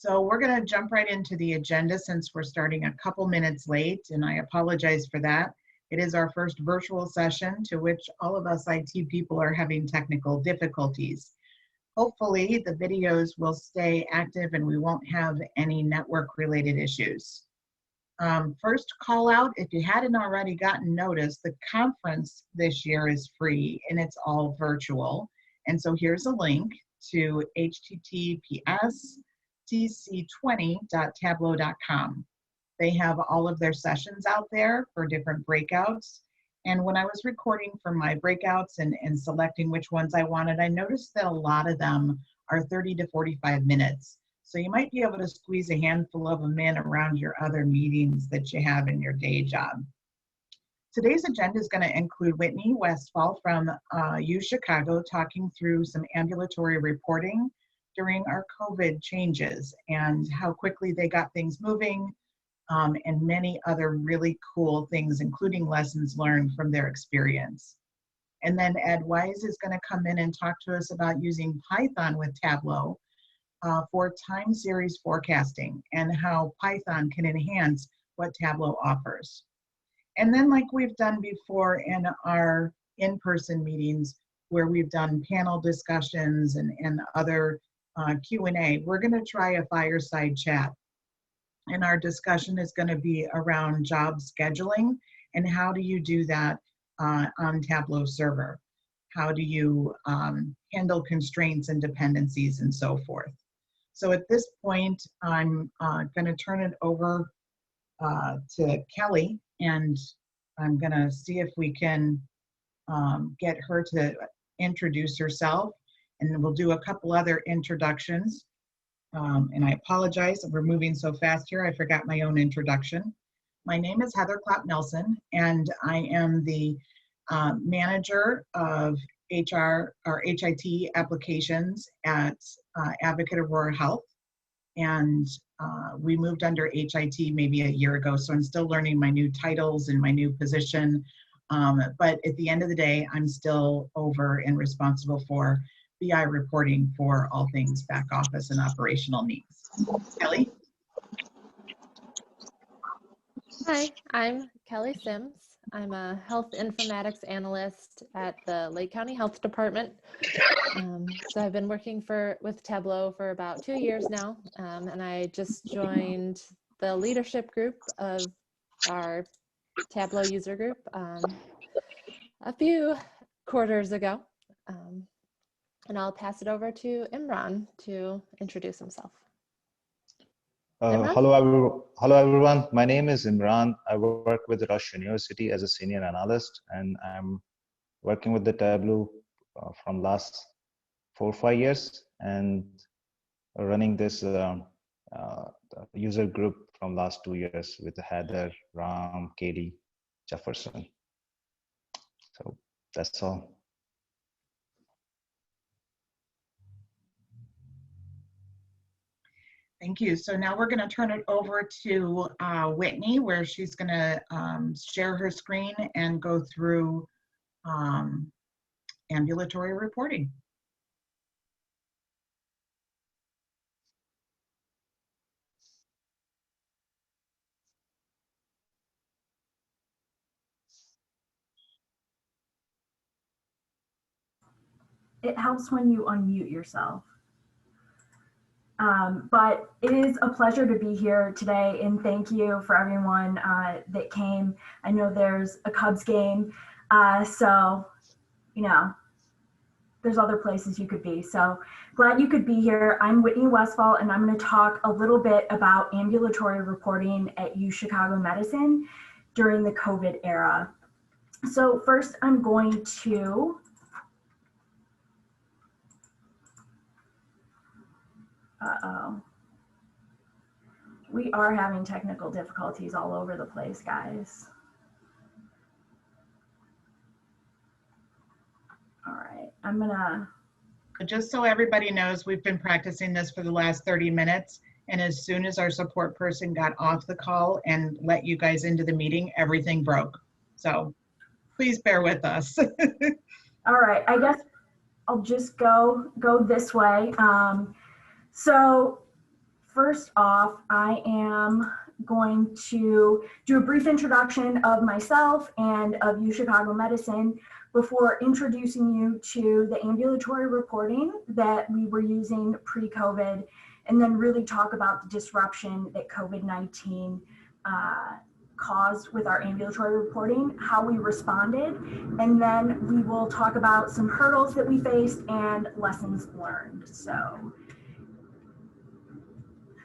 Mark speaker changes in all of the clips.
Speaker 1: So we're going to jump right into the agenda since we're starting a couple minutes late, and I apologize for that. It is our first virtual session to which all of us IT people are having technical difficulties. Hopefully the videos will stay active and we won't have any network related issues. First call out, if you hadn't already gotten notice, the conference this year is free and it's all virtual. And so here's a link to https://tc20.tableau.com. They have all of their sessions out there for different breakouts. And when I was recording for my breakouts and selecting which ones I wanted, I noticed that a lot of them are 30 to 45 minutes. So you might be able to squeeze a handful of them in around your other meetings that you have in your day job. Today's agenda is going to include Whitney Westphal from UChicago talking through some ambulatory reporting during our COVID changes and how quickly they got things moving, and many other really cool things, including lessons learned from their experience. And then Ed Wise is going to come in and talk to us about using Python with Tableau for time series forecasting and how Python can enhance what Tableau offers. And then, like we've done before in our in-person meetings where we've done panel discussions and other Q&A, we're going to try a fireside chat. And our discussion is going to be around job scheduling and how do you do that on Tableau server? How do you handle constraints and dependencies and so forth? So at this point, I'm going to turn it over to Kelly, and I'm going to see if we can get her to introduce herself, and then we'll do a couple other introductions. And I apologize, we're moving so fast here, I forgot my own introduction. My name is Heather Clapp-Nelson, and I am the manager of HR or HIT applications at Advocate Aurora Health. And we moved under HIT maybe a year ago, so I'm still learning my new titles and my new position. But at the end of the day, I'm still over and responsible for BI reporting for all things back office and operational needs. Kelly?
Speaker 2: Hi, I'm Kelly Sims. I'm a health informatics analyst at the Lake County Health Department. So I've been working with Tableau for about 2 years now, and I just joined the leadership group of our Tableau user group a few quarters ago. And I'll pass it over to Imran to introduce himself.
Speaker 3: Hello everyone. My name is Imran. I work with Rush University as a senior analyst, and I'm working with the Tableau from last 4 or 5 years, and running this user group from last 2 years with Heather, Ram, Katie, Jefferson. So that's all.
Speaker 1: Thank you. So now we're going to turn it over to Whitney, where she's going to share her screen and go through ambulatory reporting.
Speaker 4: It helps when you unmute yourself. But it is a pleasure to be here today, and thank you for everyone that came. I know there's a Cubs game, so, you know, there's other places you could be. So glad you could be here. I'm Whitney Westphal, and I'm going to talk a little bit about ambulatory reporting at UChicago Medicine during the COVID era. So first, I'm going to we are having technical difficulties all over the place, guys. All right, I'm gonna.
Speaker 1: Just so everybody knows, we've been practicing this for the last 30 minutes. And as soon as our support person got off the call and let you guys into the meeting, everything broke. So please bear with us.
Speaker 4: All right, I guess I'll just go this way. So First off, I am going to do a brief introduction of myself and of UChicago Medicine before introducing you to the ambulatory reporting that we were using pre-COVID, and then really talk about the disruption that COVID-19 caused with our ambulatory reporting, how we responded, and then we will talk about some hurdles that we faced and lessons learned. So,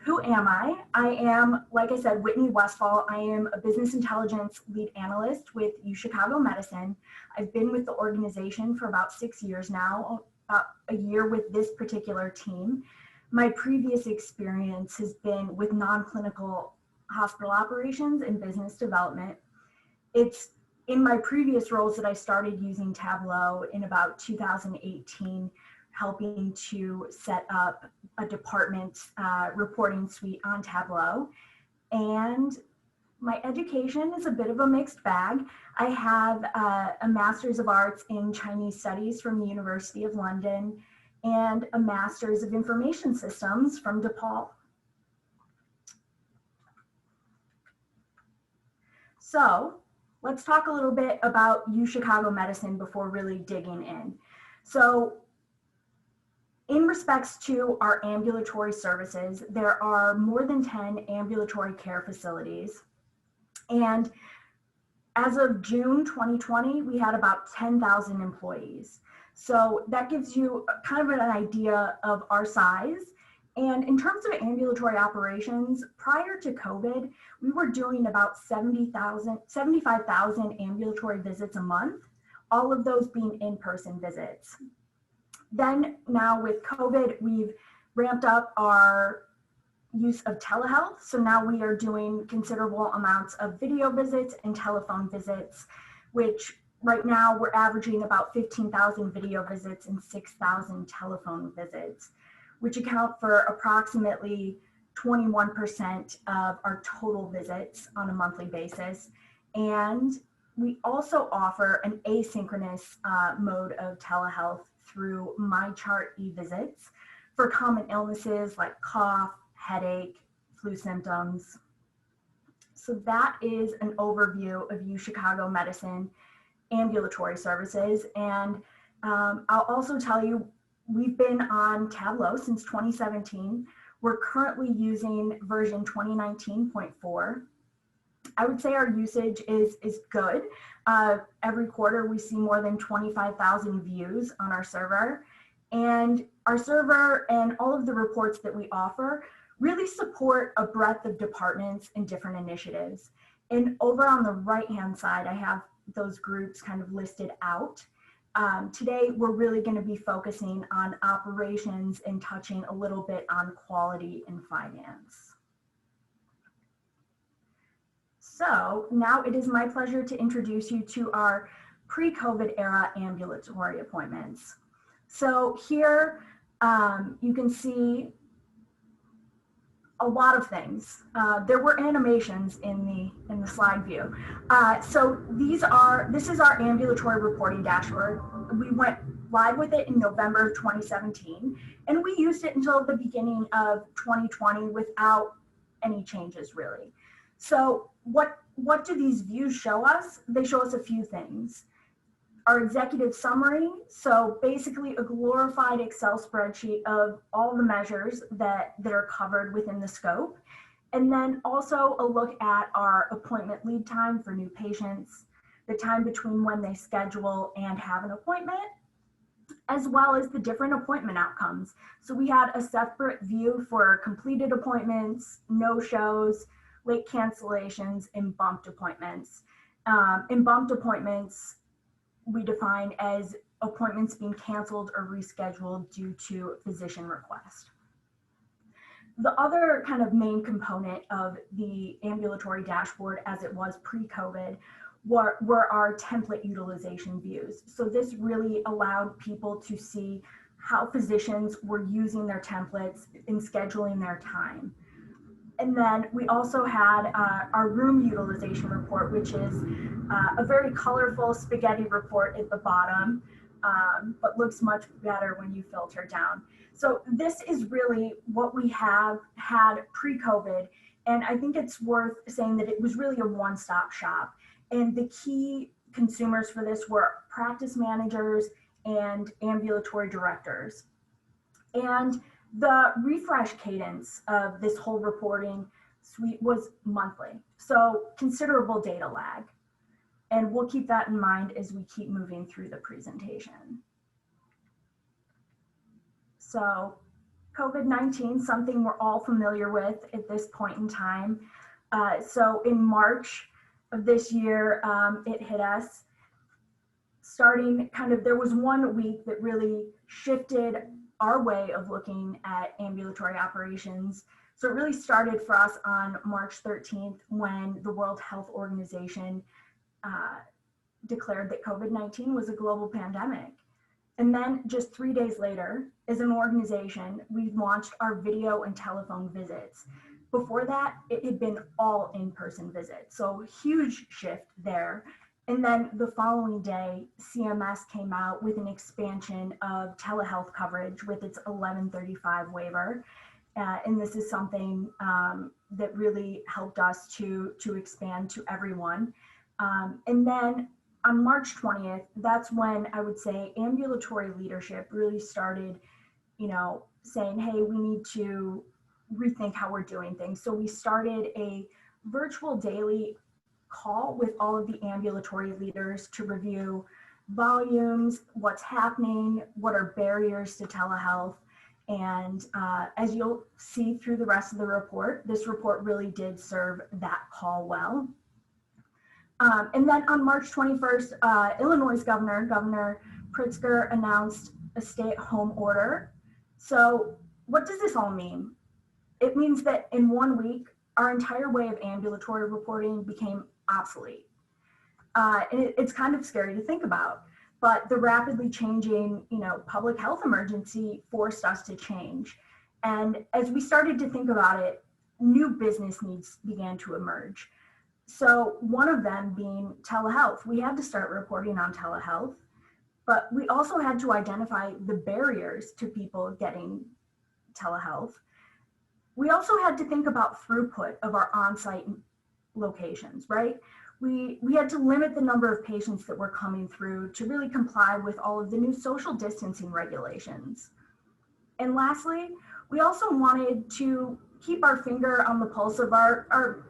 Speaker 4: who am I? I am, like I said, Whitney Westphal. I am a business intelligence lead analyst with UChicago Medicine. I've been with the organization for about 6 years now, about a year with this particular team. My previous experience has been with non-clinical hospital operations and business development. It's in my previous roles that I started using Tableau in about 2018, helping to set up a department reporting suite on Tableau. And my education is a bit of a mixed bag. I have a Master's of Arts in Chinese Studies from the University of London and a Master's of Information Systems from DePaul. So let's talk a little bit about UChicago Medicine before really digging in. So in respects to our ambulatory services, there are more than 10 ambulatory care facilities. And as of June 2020, we had about 10,000 employees. So that gives you kind of an idea of our size. And in terms of ambulatory operations, prior to COVID, we were doing about 75,000 ambulatory visits a month, all of those being in-person visits. Then now with COVID, we've ramped up our use of telehealth. So now we are doing considerable amounts of video visits and telephone visits, which right now we're averaging about 15,000 video visits and 6,000 telephone visits, which account for approximately 21% of our total visits on a monthly basis. And we also offer an asynchronous mode of telehealth through MyChart e-visits for common illnesses like cough, headache, flu symptoms. So that is an overview of UChicago Medicine ambulatory services. And I'll also tell you, we've been on Tableau since 2017. We're currently using version 2019.4. I would say our usage is good. Every quarter we see more than 25,000 views on our server. And our server and all of the reports that we offer really support a breadth of departments and different initiatives. And over on the right-hand side, I have those groups kind of listed out. Today, we're really going to be focusing on operations and touching a little bit on quality and finance. So now it is my pleasure to introduce you to our pre-COVID era ambulatory appointments. So here you can see a lot of things. There were animations in the slide view. So this is our ambulatory reporting dashboard. We went live with it in November of 2017, and we used it until the beginning of 2020 without any changes really. So what do these views show us? They show us a few things. Our executive summary, so basically a glorified Excel spreadsheet of all the measures that are covered within the scope. And then also a look at our appointment lead time for new patients, the time between when they schedule and have an appointment, as well as the different appointment outcomes. So we had a separate view for completed appointments, no-shows, late cancellations, and bumped appointments. In bumped appointments, we define as appointments being canceled or rescheduled due to physician request. The other kind of main component of the ambulatory dashboard as it was pre-COVID were our template utilization views. So this really allowed people to see how physicians were using their templates in scheduling their time. And then we also had our room utilization report, which is a very colorful spaghetti report at the bottom but looks much better when you filter down. So this is really what we have had pre-COVID. And I think it's worth saying that it was really a one-stop shop. And the key consumers for this were practice managers and ambulatory directors. And the refresh cadence of this whole reporting suite was monthly. So considerable data lag. And we'll keep that in mind as we keep moving through the presentation. So COVID-19, something we're all familiar with at this point in time. So in March of this year, it hit us. Starting kind of, there was 1 week that really shifted our way of looking at ambulatory operations. So it really started for us on March 13th when the World Health Organization declared that COVID-19 was a global pandemic. And then just 3 days later, as an organization, we launched our video and telephone visits. Before that, it had been all in-person visits. So huge shift there. And then the following day, CMS came out with an expansion of telehealth coverage with its 1135 waiver. And this is something that really helped us to expand to everyone. And then on March 20th, that's when I would say ambulatory leadership really started, saying, hey, we need to rethink how we're doing things. So we started a virtual daily call with all of the ambulatory leaders to review volumes, what's happening, what are barriers to telehealth. And as you'll see through the rest of the report, this report really did serve that call well. And then on March 21st, Illinois Governor Pritzker announced a stay-at-home order. So what does this all mean? It means that in 1 week, our entire way of ambulatory reporting became obsolete. And it's kind of scary to think about, but the rapidly changing, public health emergency forced us to change. And as we started to think about it, new business needs began to emerge. So one of them being telehealth. We had to start reporting on telehealth, but we also had to identify the barriers to people getting telehealth. We also had to think about throughput of our on-site locations, right? We had to limit the number of patients that were coming through to really comply with all of the new social distancing regulations. And lastly, we also wanted to keep our finger on the pulse of our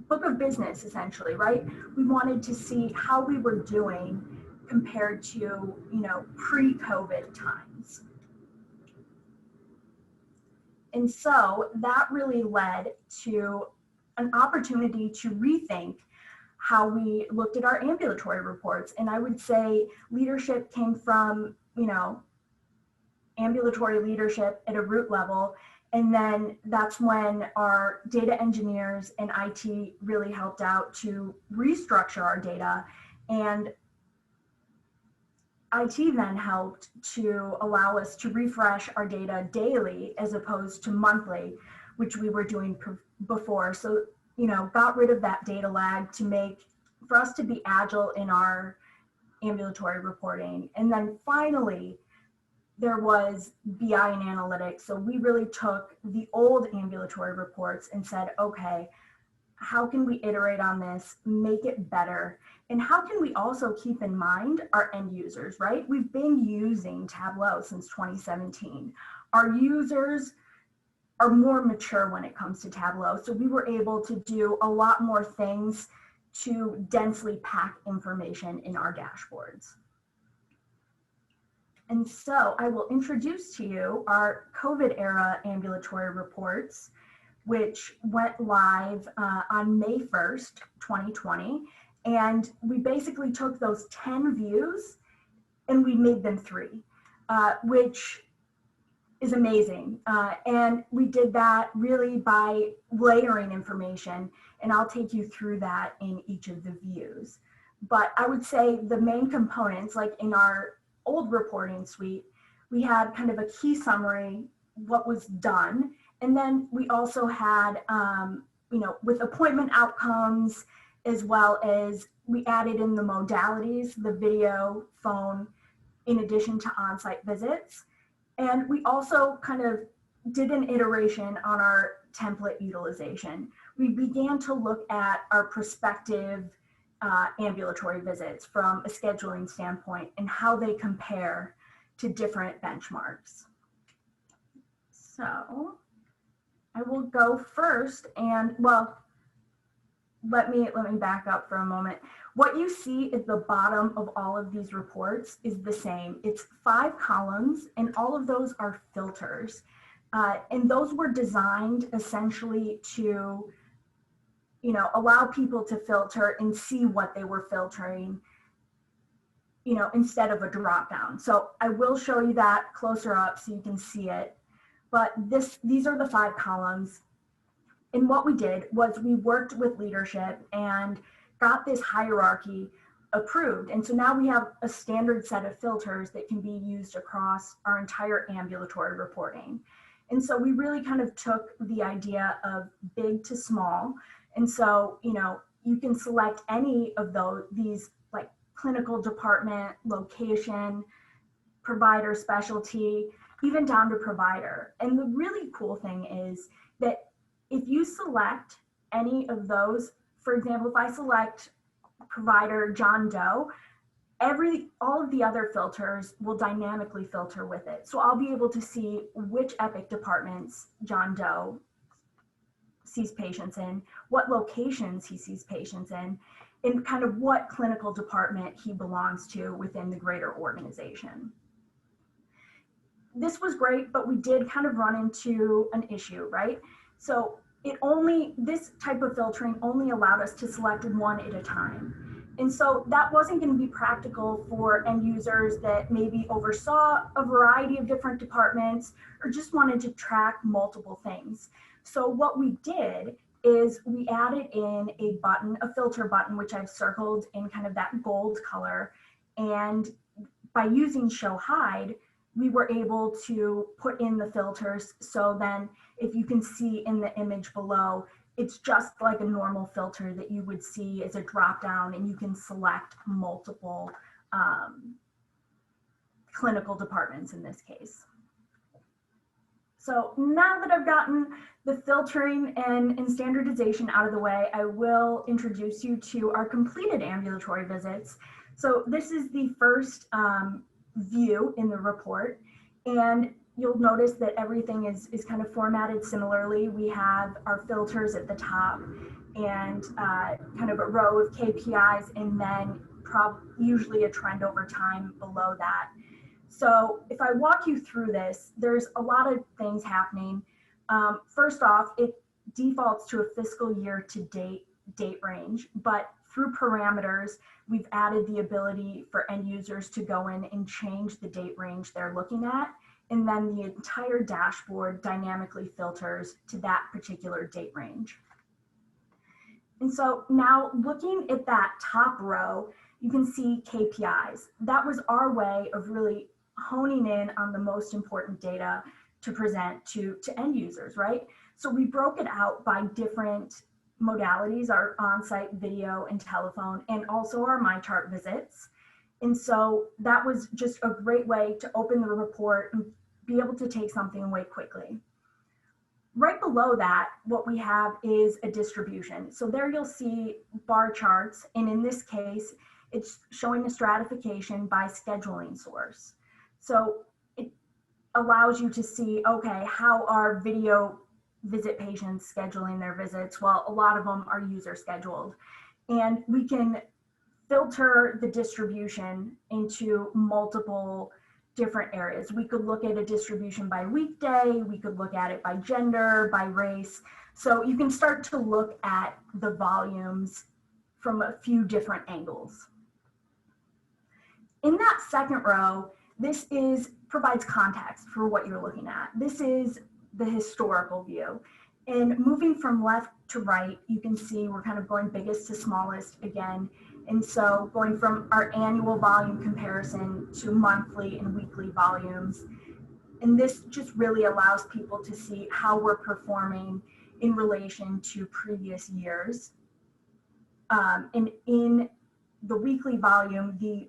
Speaker 4: book of business, essentially, right? We wanted to see how we were doing compared to, pre-COVID times. And so that really led to an opportunity to rethink how we looked at our ambulatory reports. And I would say leadership came from, ambulatory leadership at a root level. And then that's when our data engineers and IT really helped out to restructure our data. And IT then helped to allow us to refresh our data daily as opposed to monthly, which we were doing before. So, got rid of that data lag for us to be agile in our ambulatory reporting. And then finally, there was BI and analytics. So we really took the old ambulatory reports and said, okay, how can we iterate on this, make it better? And how can we also keep in mind our end users, right? We've been using Tableau since 2017. Our users are more mature when it comes to Tableau. So we were able to do a lot more things to densely pack information in our dashboards. And so I will introduce to you our COVID era ambulatory reports, which went live on May 1st, 2020. And we basically took those 10 views and we made them 3, which is amazing. And we did that really by layering information. And I'll take you through that in each of the views. But I would say the main components, like in our old reporting suite, we had kind of a key summary, what was done. And then we also had, with appointment outcomes, as well as we added in the modalities, the video, phone, in addition to on-site visits. And we also kind of did an iteration on our template utilization. We began to look at our prospective ambulatory visits from a scheduling standpoint and how they compare to different benchmarks. So I will go first, and well, let me back up for a moment. What you see at the bottom of all of these reports is the same. It's 5 columns, and all of those are filters. And those were designed essentially to, you know, allow people to filter and see what they were filtering, you know, instead of a drop down. So I will show you that closer up so you can see it. But these are the 5 columns. And what we did was we worked with leadership and got this hierarchy approved. And so now we have a standard set of filters that can be used across our entire ambulatory reporting. And so we really kind of took the idea of big to small. And so, you know, you can select any of these like clinical department, location, provider specialty, even down to provider. And the really cool thing is that if you select any of those, for example, if I select provider John Doe, all of the other filters will dynamically filter with it. So I'll be able to see which Epic departments John Doe sees patients in, what locations he sees patients in, and kind of what clinical department he belongs to within the greater organization. This was great, but we did kind of run into an issue, right? So this type of filtering only allowed us to select one at a time. And so that wasn't going to be practical for end users that maybe oversaw a variety of different departments or just wanted to track multiple things. So what we did is we added in a filter button, which I've circled in kind of that gold color. And by using show hide, we were able to put in the filters. So then if you can see in the image below, it's just like a normal filter that you would see as a drop down, and you can select multiple clinical departments in this case. So now that I've gotten the filtering and standardization out of the way, I will introduce you to our completed ambulatory visits. So this is the first view in the report, and you'll notice that everything is kind of formatted similarly. We have our filters at the top and kind of a row of KPIs, and then usually a trend over time below that. So if I walk you through this, there's a lot of things happening. First off, it defaults to a fiscal year to date range, but through parameters, we've added the ability for end users to go in and change the date range they're looking at. And then the entire dashboard dynamically filters to that particular date range. And so now looking at that top row, you can see KPIs. That was our way of really honing in on the most important data to present to end users, right? So we broke it out by different modalities, our on-site video and telephone, and also our MyChart visits. And so that was just a great way to open the report and be able to take something away quickly. Right below that, what we have is a distribution. So there you'll see bar charts, and in this case, it's showing a stratification by scheduling source. So it allows you to see, okay, how are video visit patients scheduling their visits? Well, a lot of them are user scheduled, and we can filter the distribution into multiple different areas. We could look at a distribution by weekday, we could look at it by gender, by race. So you can start to look at the volumes from a few different angles. In that second row, this provides context for what you're looking at. This is the historical view. And moving from left to right, you can see we're kind of going biggest to smallest again. And so going from our annual volume comparison to monthly and weekly volumes. And this just really allows people to see how we're performing in relation to previous years. And in the weekly volume, the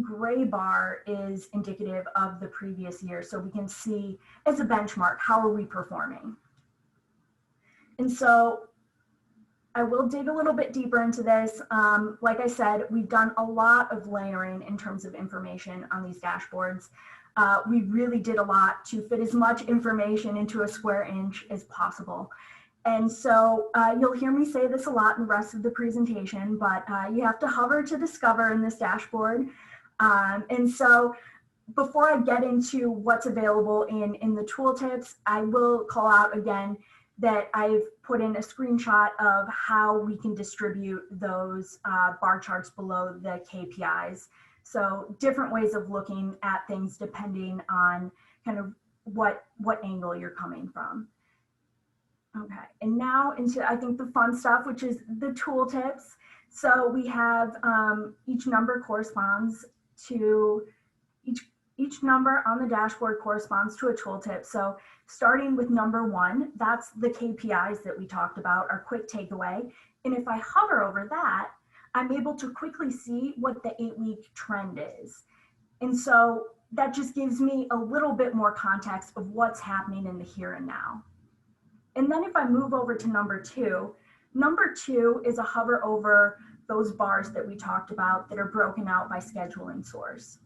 Speaker 4: gray bar is indicative of the previous year. So we can see as a benchmark, how are we performing? And so I will dig a little bit deeper into this. Like I said, we've done a lot of layering in terms of information on these dashboards. We really did a lot to fit as much information into a square inch as possible. And so you'll hear me say this a lot in the rest of the presentation, but you have to hover to discover in this dashboard. And so before I get into what's available in the tooltips, I will call out again that I've put in a screenshot of how we can distribute those bar charts below the KPIs. So different ways of looking at things depending on kind of what angle you're coming from. Okay, and now into, I think, the fun stuff, which is the tooltips. So we have each number corresponds to, each number on the dashboard corresponds to a tooltip. So starting with number 1, that's the KPIs that we talked about, our quick takeaway. And if I hover over that, I'm able to quickly see what the 8-week trend is. And so that just gives me a little bit more context of what's happening in the here and now. And then if I move over to number 2 is a hover over those bars that we talked about that are broken out by scheduling source.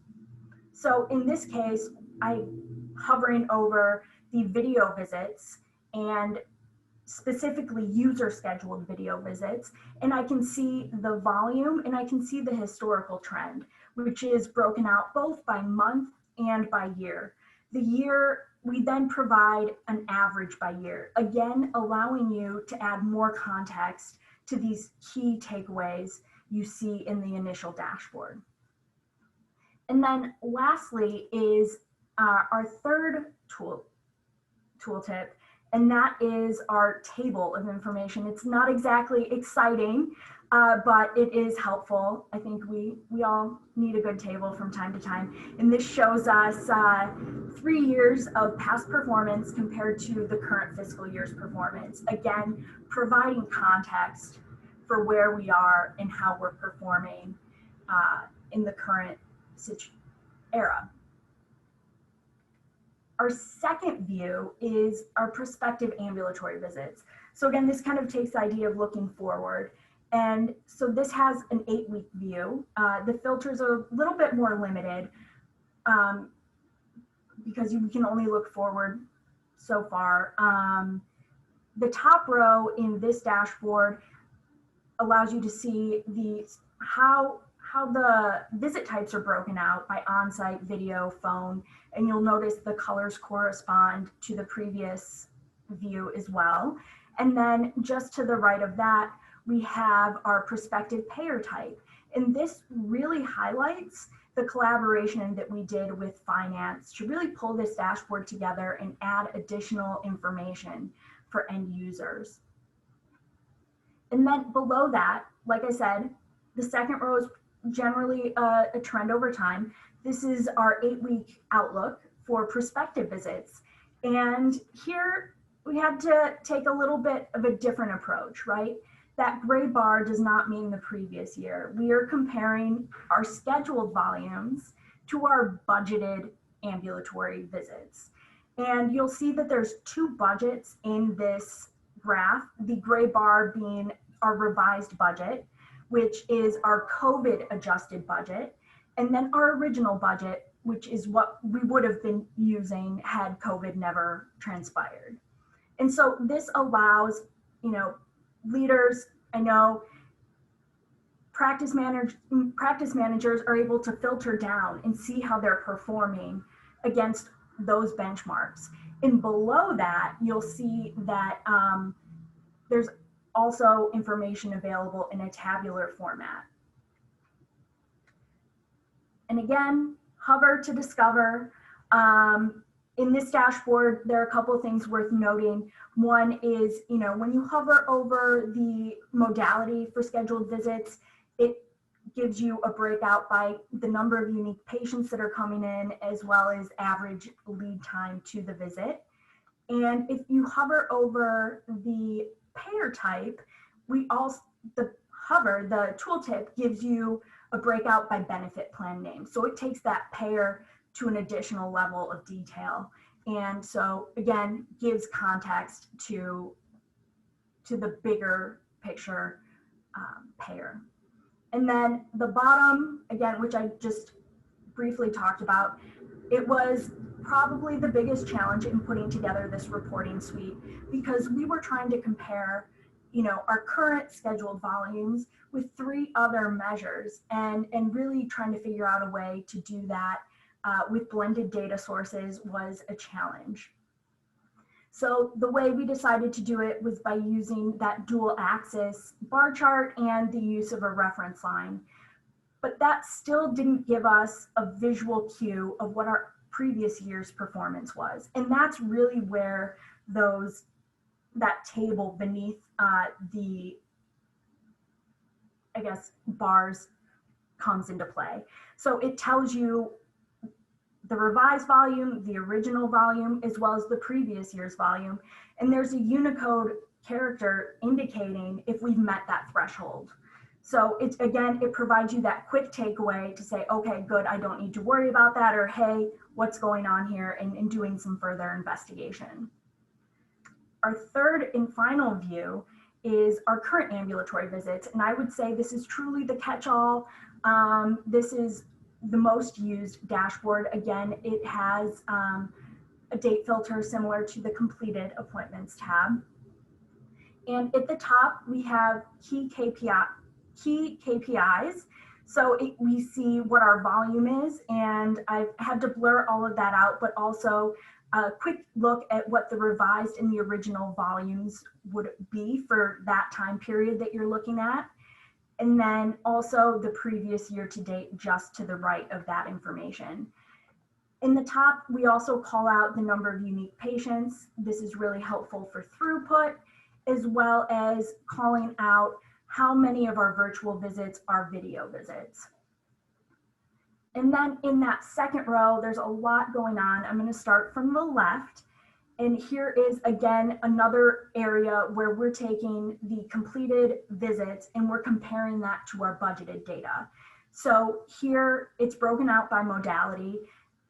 Speaker 4: So in this case, I'm hovering over the video visits and specifically user scheduled video visits, and I can see the volume and I can see the historical trend, which is broken out both by month and by year. The year, we then provide an average by year, again, allowing you to add more context to these key takeaways you see in the initial dashboard. And then lastly is our third tooltip, and that is our table of information. It's not exactly exciting, but it is helpful. I think we all need a good table from time to time. And this shows us 3 years of past performance compared to the current fiscal year's performance. Again, providing context for where we are and how we're performing in the current era. Our second view is our prospective ambulatory visits. So again, this kind of takes the idea of looking forward. And so this has an 8-week view. The filters are a little bit more limited because you can only look forward so far. The top row in this dashboard allows you to see how the visit types are broken out by on-site, video, phone, and you'll notice the colors correspond to the previous view as well. And then just to the right of that, we have our prospective payer type. And this really highlights the collaboration that we did with finance to really pull this dashboard together and add additional information for end users. And then below that, like I said, the second row is generally a trend over time. This is our 8-week outlook for prospective visits. And here we had to take a little bit of a different approach, right? That gray bar does not mean the previous year. We are comparing our scheduled volumes to our budgeted ambulatory visits. And you'll see that there's 2 budgets in this graph, the gray bar being our revised budget, which is our COVID adjusted budget, and then our original budget, which is what we would have been using had COVID never transpired. And so this allows, leaders, I know practice managers are able to filter down and see how they're performing against those benchmarks. And below that, you'll see that there's also information available in a tabular format. And again, hover to discover. In this dashboard, there are a couple of things worth noting. One is, when you hover over the modality for scheduled visits, it gives you a breakout by the number of unique patients that are coming in, as well as average lead time to the visit. And if you hover over the payer type, the tooltip gives you a breakout by benefit plan name. So it takes that payer to an additional level of detail. And so again, gives context to the bigger picture payer. And then the bottom, again, which I just briefly talked about, it was probably the biggest challenge in putting together this reporting suite, because we were trying to compare, you know, our current scheduled volumes with 3 other measures, and really trying to figure out a way to do that with blended data sources was a challenge. So the way we decided to do it was by using that dual axis bar chart and the use of a reference line. But that still didn't give us a visual cue of what our previous year's performance was. And that's really where that table beneath the, I guess, bars comes into play. So it tells you the revised volume, the original volume, as well as the previous year's volume. And there's a Unicode character indicating if we've met that threshold. So it's, again, it provides you that quick takeaway to say, okay, good, I don't need to worry about that, or hey, what's going on here, and doing some further investigation. Our third and final view is our current ambulatory visits. And I would say this is truly the catch-all. This is the most used dashboard. Again, it has a date filter similar to the completed appointments tab. And at the top, we have key KPIs. So we see what our volume is, and I've had to blur all of that out, but also a quick look at what the revised and the original volumes would be for that time period that you're looking at. And then also the previous year to date, just to the right of that information. In the top, we also call out the number of unique patients. This is really helpful for throughput, as well as calling out how many of our virtual visits are video visits. And then in that second row, there's a lot going on. I'm going to start from the left. And here is, again, another area where we're taking the completed visits and we're comparing that to our budgeted data. So here it's broken out by modality.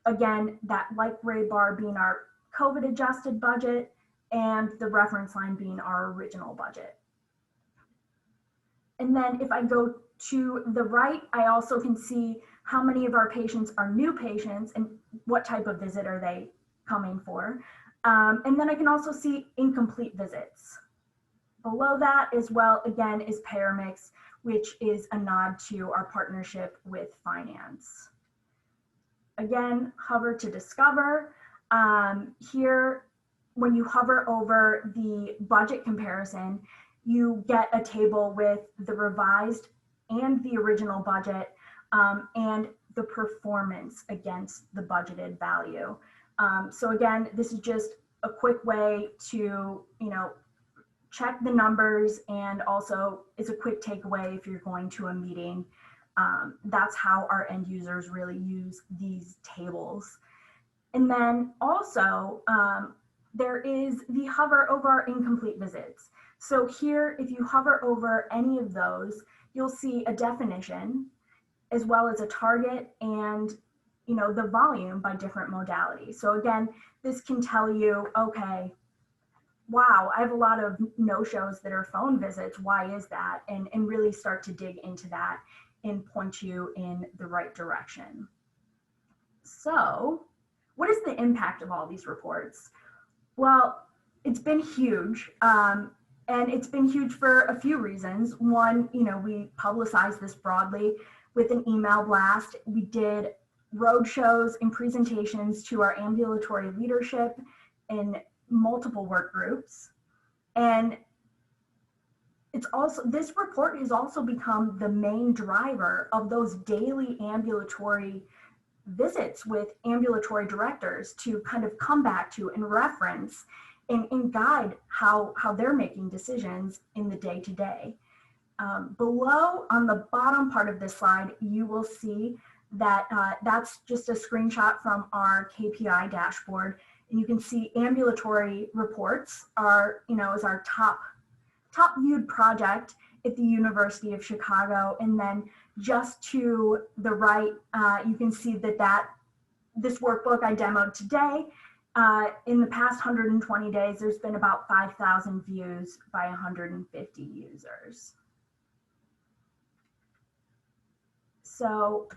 Speaker 4: Again, that light gray bar being our COVID adjusted budget and the reference line being our original budget. And then if I go to the right, I also can see how many of our patients are new patients and what type of visit are they coming for. And then I can also see incomplete visits. Below that as well, again, is payer mix, which is a nod to our partnership with finance. Again, hover to discover. Here, when you hover over the budget comparison, you get a table with the revised and the original budget and the performance against the budgeted value. So again, this is just a quick way to, check the numbers, and also it's a quick takeaway if you're going to a meeting. That's how our end users really use these tables. And then also there is the hover over our incomplete visits. So here, if you hover over any of those, you'll see a definition as well as a target and the volume by different modalities. So again, this can tell you, okay, wow, I have a lot of no-shows that are phone visits. Why is that? And really start to dig into that and point you in the right direction. So what is the impact of all these reports? Well, it's been huge. And it's been huge for a few reasons. One, we publicized this broadly with an email blast. We did road shows and presentations to our ambulatory leadership in multiple work groups. And it's also, this report has also become the main driver of those daily ambulatory visits with ambulatory directors to kind of come back to and reference and guide how they're making decisions in the day-to-day. Below on the bottom part of this slide, you will see that that's just a screenshot from our KPI dashboard. And you can see ambulatory reports are, is our top viewed project. at the University of Chicago. And then just to the right, you can see that this workbook I demoed today, in the past 120 days, there's been about 5,000 views by 150 users. So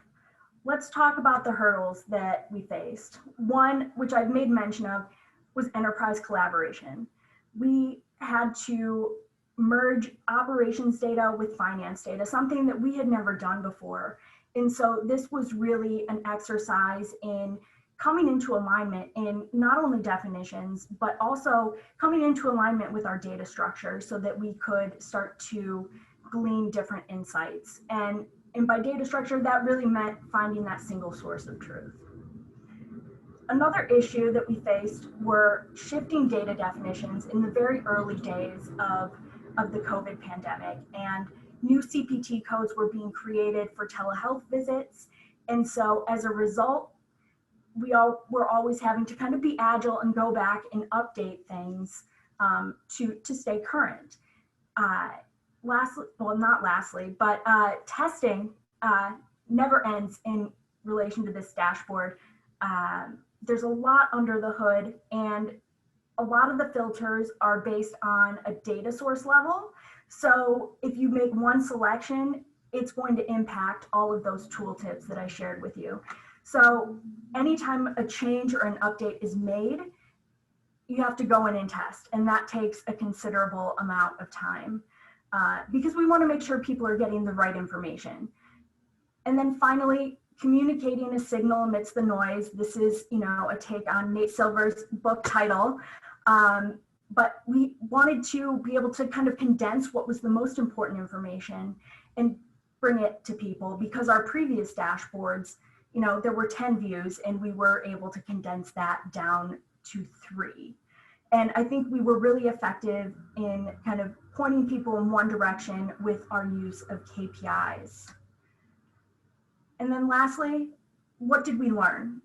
Speaker 4: let's talk about the hurdles that we faced. One, which I've made mention of, was enterprise collaboration. We had to merge operations data with finance data, something that we had never done before. And so this was really an exercise in coming into alignment in not only definitions, but also coming into alignment with our data structure so that we could start to glean different insights. And by data structure, that really meant finding that single source of truth. Another issue that we faced were shifting data definitions in the very early days of the COVID pandemic, and new CPT codes were being created for telehealth visits. And so as a result, we're always having to kind of be agile and go back and update things to stay current. Testing never ends in relation to this dashboard. There's a lot under the hood, and a lot of the filters are based on a data source level. So if you make one selection, it's going to impact all of those tooltips that I shared with you. So anytime a change or an update is made, you have to go in and test, and that takes a considerable amount of time because we want to make sure people are getting the right information. And then finally, communicating a signal amidst the noise. This is, a take on Nate Silver's book title. But we wanted to be able to kind of condense what was the most important information and bring it to people, because our previous dashboards, there were 10 views and we were able to condense that down to 3. And I think we were really effective in kind of pointing people in one direction with our use of KPIs. And then lastly, what did we learn?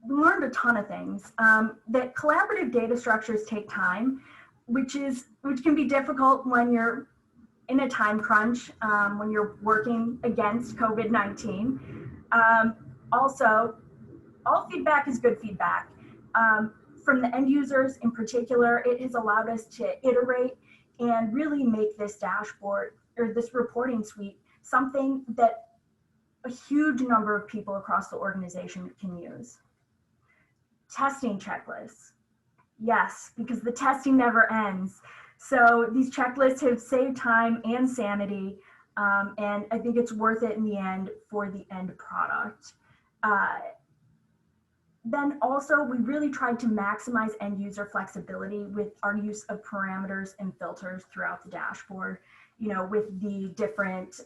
Speaker 4: We learned a ton of things. That collaborative data structures take time, which can be difficult when you're in a time crunch, when you're working against COVID-19. Also, all feedback is good feedback. From the end users in particular, it has allowed us to iterate and really make this dashboard or this reporting suite something that a huge number of people across the organization can use. Testing checklists. Yes, because the testing never ends. So these checklists have saved time and sanity, and I think it's worth it in the end for the end product. Then also, we really tried to maximize end user flexibility with our use of parameters and filters throughout the dashboard, with the different,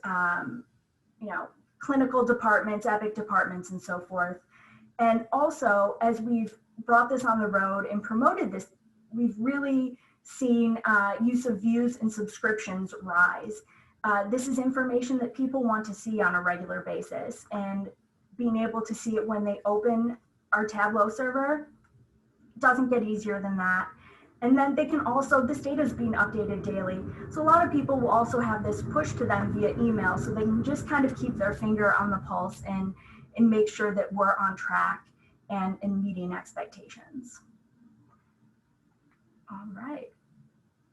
Speaker 4: clinical departments, epic departments, and so forth. And also, as we've brought this on the road and promoted this, we've really seen use of views and subscriptions rise. This is information that people want to see on a regular basis, and being able to see it when they open our Tableau server doesn't get easier than that. And then they can also, this data is being updated daily. So a lot of people will also have this push to them via email, so they can just kind of keep their finger on the pulse and make sure that we're on track and meeting expectations. All right.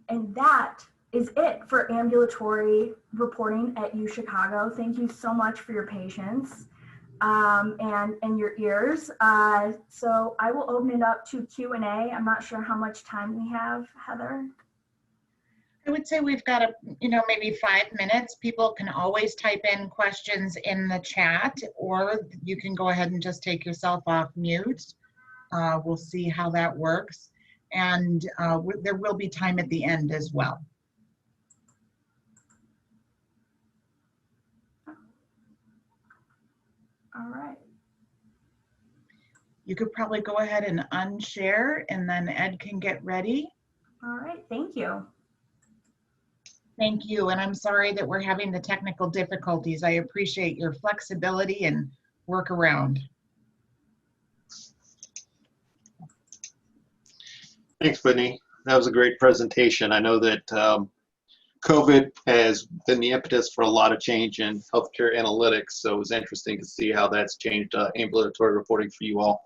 Speaker 4: And that is it for ambulatory reporting at UChicago. Thank you so much for your patience and your ears. So I will open it up to Q&A. I'm not sure how much time we have, Heather.
Speaker 1: I would say we've got maybe 5 minutes. People can always type in questions in the chat, or you can go ahead and just take yourself off mute. We'll see how that works. And there will be time at the end as well.
Speaker 4: All right.
Speaker 1: You could probably go ahead and unshare, and then Ed can get ready.
Speaker 4: All right, thank you.
Speaker 1: Thank you, and I'm sorry that we're having the technical difficulties. I appreciate your flexibility and workaround.
Speaker 5: Thanks, Whitney. That was a great presentation. I know that COVID has been the impetus for a lot of change in healthcare analytics, so it was interesting to see how that's changed ambulatory reporting for you all.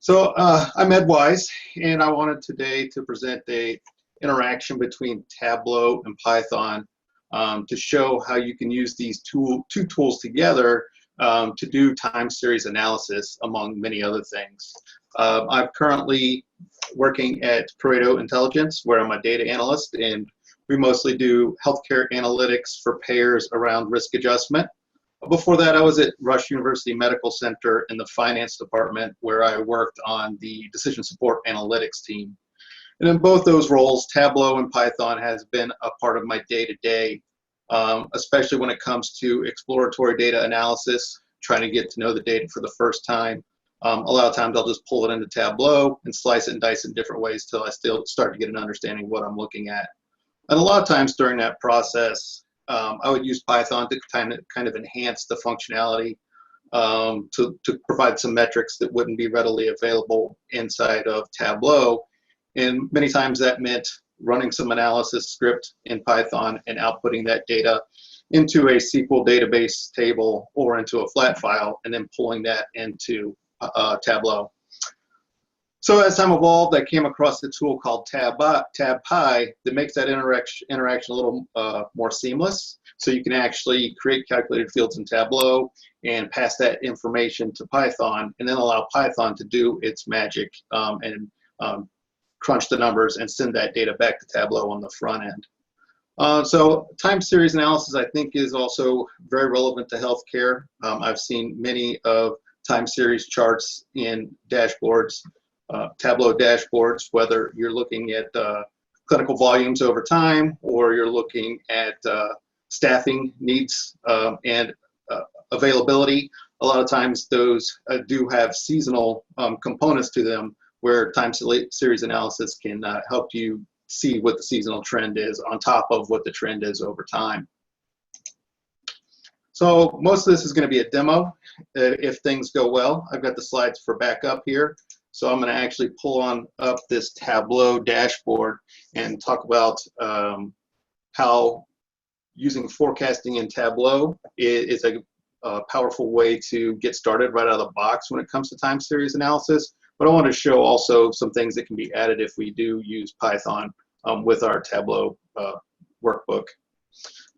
Speaker 5: So I'm Ed Wise, and I wanted today to present a interaction between Tableau and Python to show how you can use these two tools together to do time series analysis, among many other things. I'm currently working at Pareto Intelligence, where I'm a data analyst, and we mostly do healthcare analytics for payers around risk adjustment. Before that, I was at Rush University Medical Center in the finance department, where I worked on the decision support analytics team. And in both those roles, Tableau and Python has been a part of my day-to-day, especially when it comes to exploratory data analysis, trying to get to know the data for the first time. A lot of times I'll just pull it into Tableau and slice it and dice it in different ways till I still start to get an understanding of what I'm looking at. And a lot of times during that process, I would use Python to kind of enhance the functionality to provide some metrics that wouldn't be readily available inside of Tableau. And many times that meant running some analysis script in Python and outputting that data into a SQL database table or into a flat file, and then pulling that into Tableau. So as time evolved, I came across the tool called TabPy that makes that interaction a little more seamless. So you can actually create calculated fields in Tableau and pass that information to Python, and then allow Python to do its magic and crunch the numbers and send that data back to Tableau on the front end. So time series analysis, I think, is also very relevant to healthcare. I've seen many of time series charts in dashboards, Tableau dashboards, whether you're looking at clinical volumes over time, or you're looking at staffing needs and availability. A lot of times those do have seasonal components to them, where time series analysis can help you see what the seasonal trend is on top of what the trend is over time. So most of this is going to be a demo. If things go well, I've got the slides for backup here. So I'm going to actually pull on up this Tableau dashboard and talk about how using forecasting in Tableau is a powerful way to get started right out of the box when it comes to time series analysis. But I want to show also some things that can be added if we do use Python with our Tableau workbook.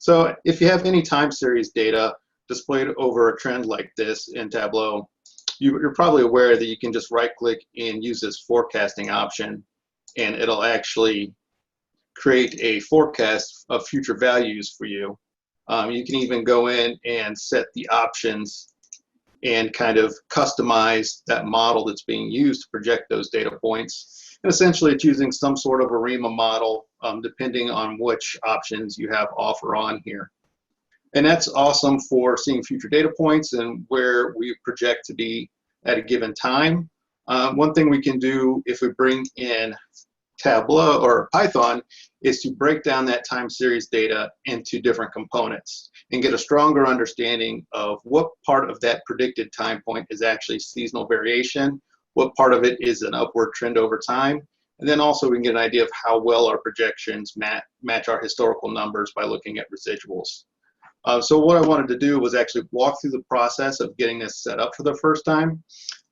Speaker 5: So if you have any time series data displayed over a trend like this in Tableau, you're probably aware that you can just right-click and use this forecasting option, and it'll actually create a forecast of future values for you. You can even go in and set the options and kind of customize that model that's being used to project those data points. And essentially, it's using some sort of ARIMA model, depending on which options you have off or on here. And that's awesome for seeing future data points and where we project to be at a given time. One thing we can do if we bring in Tableau or Python is to break down that time series data into different components and get a stronger understanding of what part of that predicted time point is actually seasonal variation, what part of it is an upward trend over time, and then also we can get an idea of how well our projections match our historical numbers by looking at residuals. So what I wanted to do was actually walk through the process of getting this set up for the first time,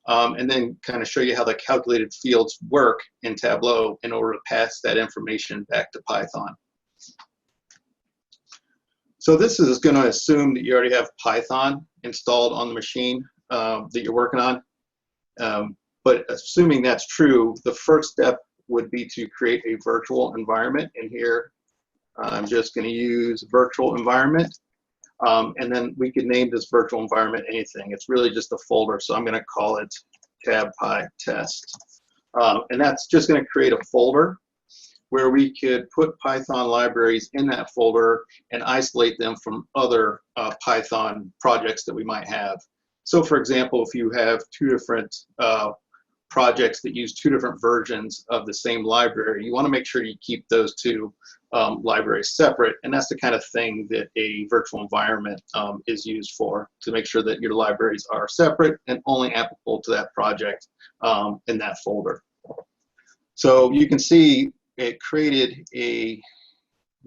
Speaker 5: and then kind of show you how the calculated fields work in Tableau in order to pass that information back to Python. So this is going to assume that you already have Python installed on the machine that you're working on. But assuming that's true, the first step would be to create a virtual environment. And here, I'm just going to use virtual environment. And then we could name this virtual environment anything. It's really just a folder, so I'm going to call it tabpy test. And that's just going to create a folder where we could put Python libraries in that folder and isolate them from other Python projects that we might have. So for example, if you have two different projects that use two different versions of the same library, you want to make sure you keep those two libraries separate, and that's the kind of thing that a virtual environment is used for, to make sure that your libraries are separate and only applicable to that project in that folder. So you can see it created a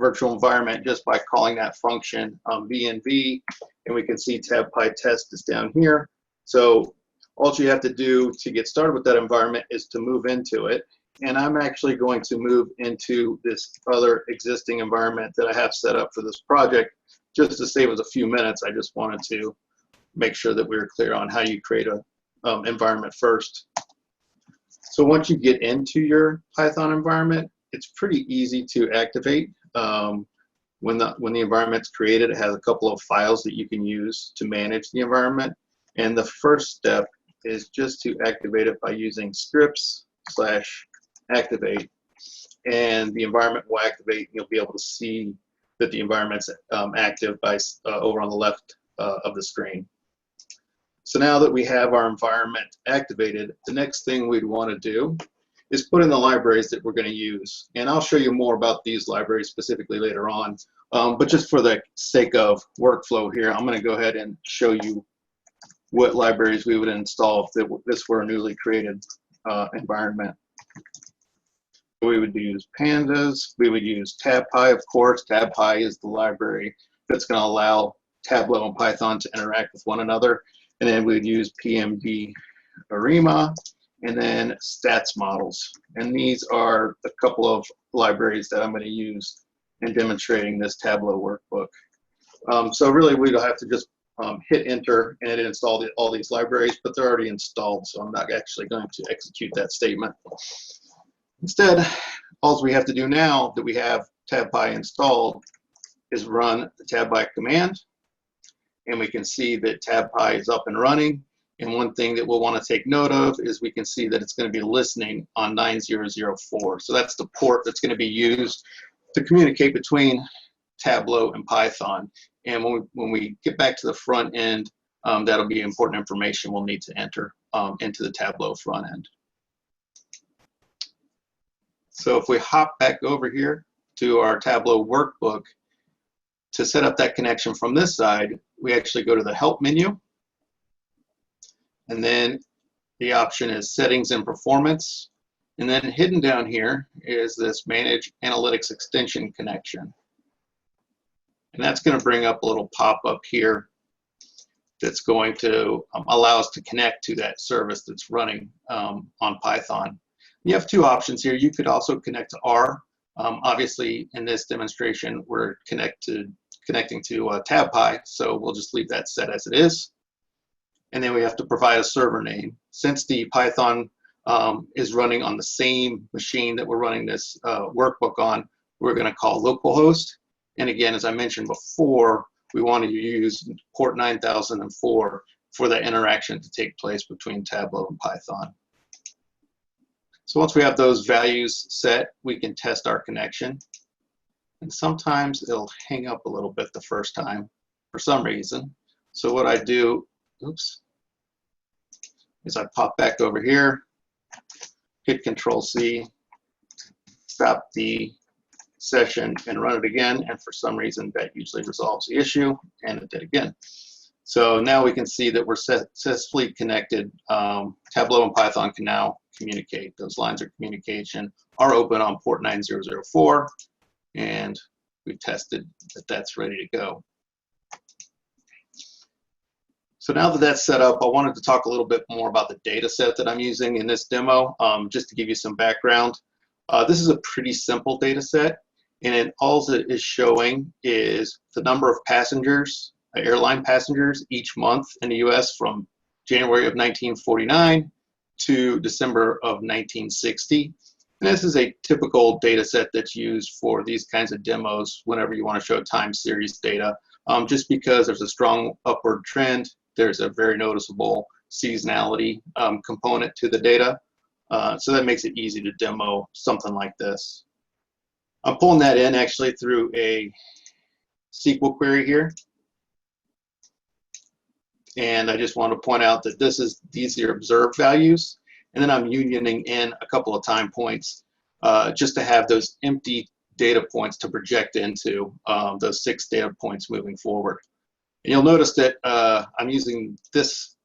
Speaker 5: virtual environment just by calling that function VNV, and we can see tabpi test is down here. So all you have to do to get started with that environment is to move into it. And I'm actually going to move into this other existing environment that I have set up for this project. Just to save us a few minutes, I just wanted to make sure that we were clear on how you create a environment first. So once you get into your Python environment, it's pretty easy to activate. When the environment's created, it has a couple of files that you can use to manage the environment. And the first step is just to activate it by using scripts/activate, and the environment will activate. You'll be able to see that the environment's active by over on the left of the screen. So now that we have our environment activated, the next thing we'd want to do is put in the libraries that we're going to use. And I'll show you more about these libraries specifically later on. But just for the sake of workflow here, I'm going to go ahead and show you what libraries we would install if this were a newly created environment. We would use pandas. We would use tabpi, of course. Tabpi is the library that's going to allow Tableau and Python to interact with one another. And then we'd use PMD Arima, and then stats models. And these are a couple of libraries that I'm going to use in demonstrating this Tableau workbook. So really we'd have to just hit enter and it installed all these libraries, but they're already installed, so I'm not actually going to execute that statement. Instead, all we have to do now that we have tabpi installed is run the tabpi command, and we can see that tabpi is up and running. And one thing that we'll want to take note of is we can see that it's going to be listening on 9004. So that's the port that's going to be used to communicate between Tableau and Python. And when we get back to the front end, that'll be important information we'll need to enter into the Tableau front end. So if we hop back over here to our Tableau workbook, to set up that connection from this side, we actually go to the Help menu. And then the option is Settings and Performance. And then hidden down here is this Manage Analytics Extension connection. And that's going to bring up a little pop-up here that's going to allow us to connect to that service that's running on Python. You have two options here. You could also connect to R. Obviously, in this demonstration, we're connecting to tabpi, so we'll just leave that set as it is. And then we have to provide a server name. Since the Python is running on the same machine that we're running this workbook on, we're going to call localhost. And again, as I mentioned before, we want to use port 9004 for that interaction to take place between Tableau and Python. So once we have those values set, we can test our connection. And sometimes it'll hang up a little bit the first time for some reason. So what I do, is I pop back over here, hit Control-C, stop the session and run it again, and for some reason that usually resolves the issue, and it did again. So now we can see that we're successfully connected. Tableau and Python can now communicate. Those lines of communication are open on port 9004, and we've tested that that's ready to go. So now that that's set up, I wanted to talk a little bit more about the data set that I'm using in this demo, just to give you some background. This is a pretty simple data set, and all it is showing is the number of passengers, airline passengers each month in the US from January of 1949 to December of 1960. And this is a typical data set that's used for these kinds of demos whenever you want to show time series data. Just because there's a strong upward trend, there's a very noticeable seasonality component to the data. So that makes it easy to demo something like this. I'm pulling that in actually through a SQL query here. And I just want to point out that these are observed values. And then I'm unioning in a couple of time points just to have those empty data points to project into those 6 data points moving forward. And you'll notice that I'm using this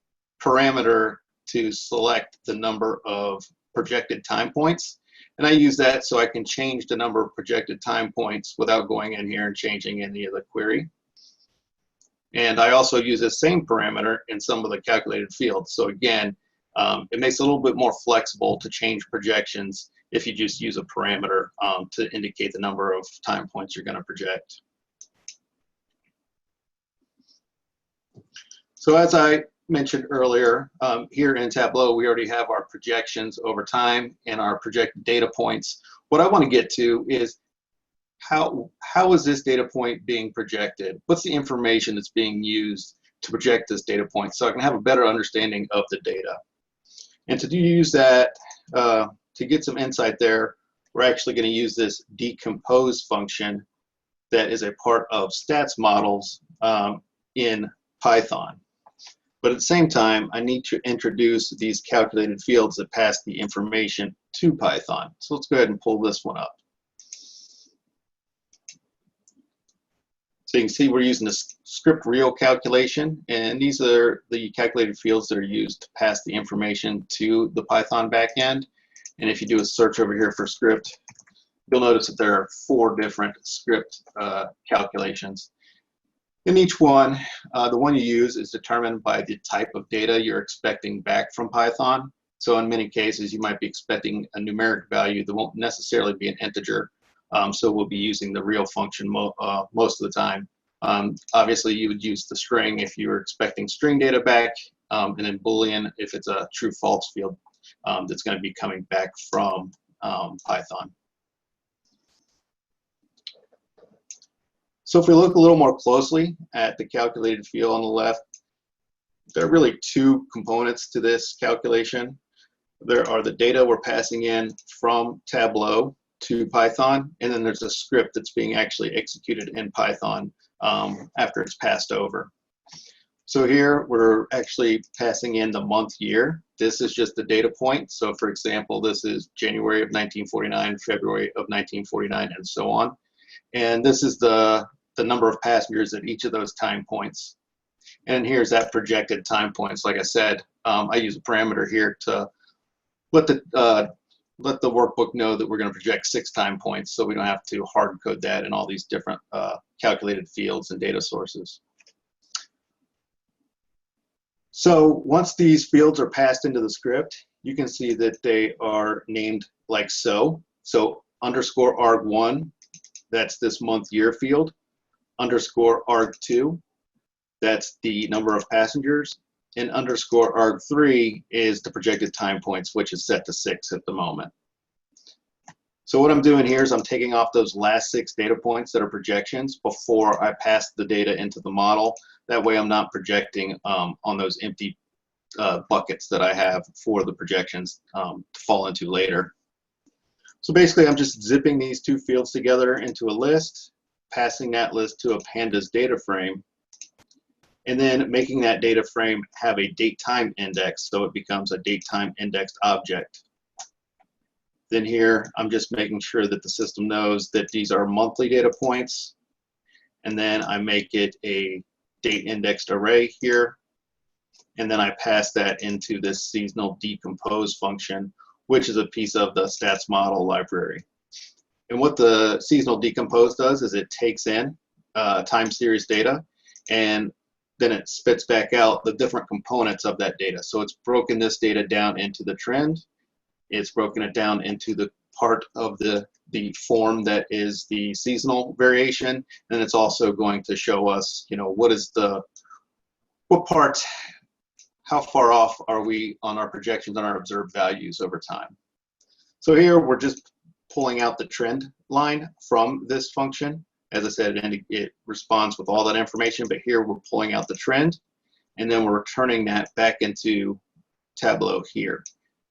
Speaker 5: parameter to select the number of projected time points. And I use that so I can change the number of projected time points without going in here and changing any of the query. And I also use the same parameter in some of the calculated fields. So again, it makes it a little bit more flexible to change projections if you just use a parameter to indicate the number of time points you're going to project. So as I mentioned earlier, here in Tableau, we already have our projections over time and our projected data points. What I want to get to is how is this data point being projected? What's the information that's being used to project this data point so I can have a better understanding of the data? And to use that, to get some insight there, we're actually going to use this decompose function that is a part of stats models in Python. But at the same time, I need to introduce these calculated fields that pass the information to Python. So let's go ahead and pull this one up. So you can see we're using the script real calculation, and these are the calculated fields that are used to pass the information to the Python backend. And if you do a search over here for script, you'll notice that there are 4 different script calculations. In each one, the one you use is determined by the type of data you're expecting back from Python. So in many cases, you might be expecting a numeric value that won't necessarily be an integer. So we'll be using the real function most of the time. Obviously, you would use the string if you were expecting string data back, and then Boolean if it's a true-false field that's going to be coming back from Python. So if we look a little more closely at the calculated field on the left, there are really 2 components to this calculation. There are the data we're passing in from Tableau to Python, and then there's a script that's being actually executed in Python after it's passed over. So here we're actually passing in the month year. This is just the data point. So for example, this is January of 1949, February of 1949, and so on. And this is the number of passengers at each of those time points. And here's that projected time points. Like I said, I use a parameter here to let the workbook know that we're going to project 6 time points, so we don't have to hard code that in all these different calculated fields and data sources. So once these fields are passed into the script, you can see that they are named like so. So underscore arg1, that's this month year field. Underscore arg2, that's the number of passengers. And underscore arg3 is the projected time points, which is set to 6 at the moment. So what I'm doing here is I'm taking off those last 6 data points that are projections before I pass the data into the model. That way I'm not projecting on those empty buckets that I have for the projections to fall into later. So basically I'm just zipping these 2 fields together into a list, passing that list to a pandas data frame, and then making that data frame have a date time index, so it becomes a date time indexed object. Then here, I'm just making sure that the system knows that these are monthly data points, and then I make it a date indexed array here, and then I pass that into this seasonal decompose function, which is a piece of the stats model library. And what the seasonal decompose does is it takes in time series data, and then it spits back out the different components of that data. So it's broken this data down into the trend, it's broken it down into the part of the form that is the seasonal variation, and it's also going to show us, you know, what part, how far off are we on our projections on our observed values over time. So here we're just pulling out the trend line from this function. As I said, it responds with all that information, but here we're pulling out the trend, and then we're returning that back into Tableau here.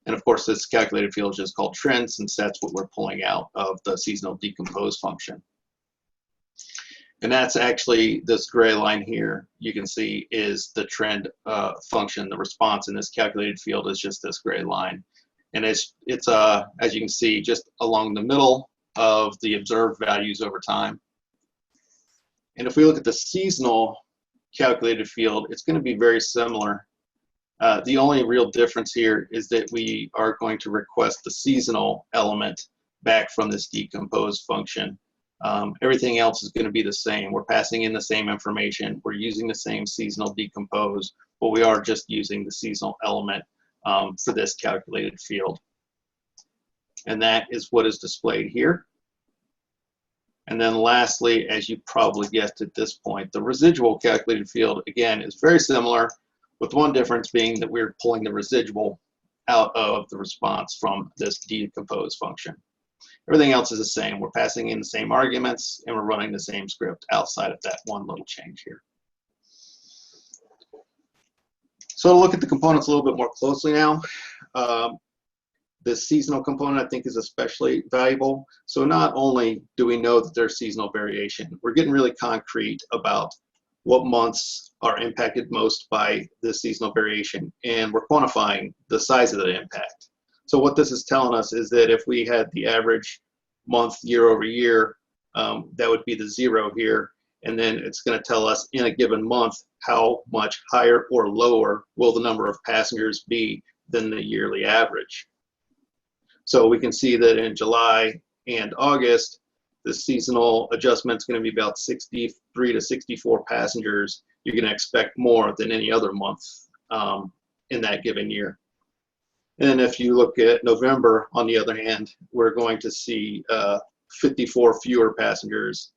Speaker 5: And of course, this calculated field is just called trend, since that's what we're pulling out of the seasonal decompose function. And that's actually this gray line here, you can see, is the trend function. The response in this calculated field is just this gray line. And it's as you can see, just along the middle of the observed values over time. And if we look at the seasonal calculated field, it's going to be very similar. The only real difference here is that we are going to request the seasonal element back from this decompose function. Everything else is going to be the same. We're passing in the same information. We're using the same seasonal decompose, but we are just using the seasonal element for this calculated field. And that is what is displayed here. And then lastly, as you probably guessed at this point, the residual calculated field, again, is very similar, with one difference being that we're pulling the residual out of the response from this decompose function. Everything else is the same. We're passing in the same arguments, and we're running the same script outside of that one little change here. So to look at the components a little bit more closely now, the seasonal component I think is especially valuable. So not only do we know that there's seasonal variation, we're getting really concrete about what months are impacted most by this seasonal variation, and we're quantifying the size of the impact. So what this is telling us is that if we had the average month year over year, that would be the 0 here, and then it's going to tell us in a given month how much higher or lower will the number of passengers be than the yearly average. So we can see that in July and August, the seasonal adjustment is going to be about 63 to 64 passengers. You're going to expect more than any other month in that given year. And if you look at November, on the other hand, we're going to see 54 fewer passengers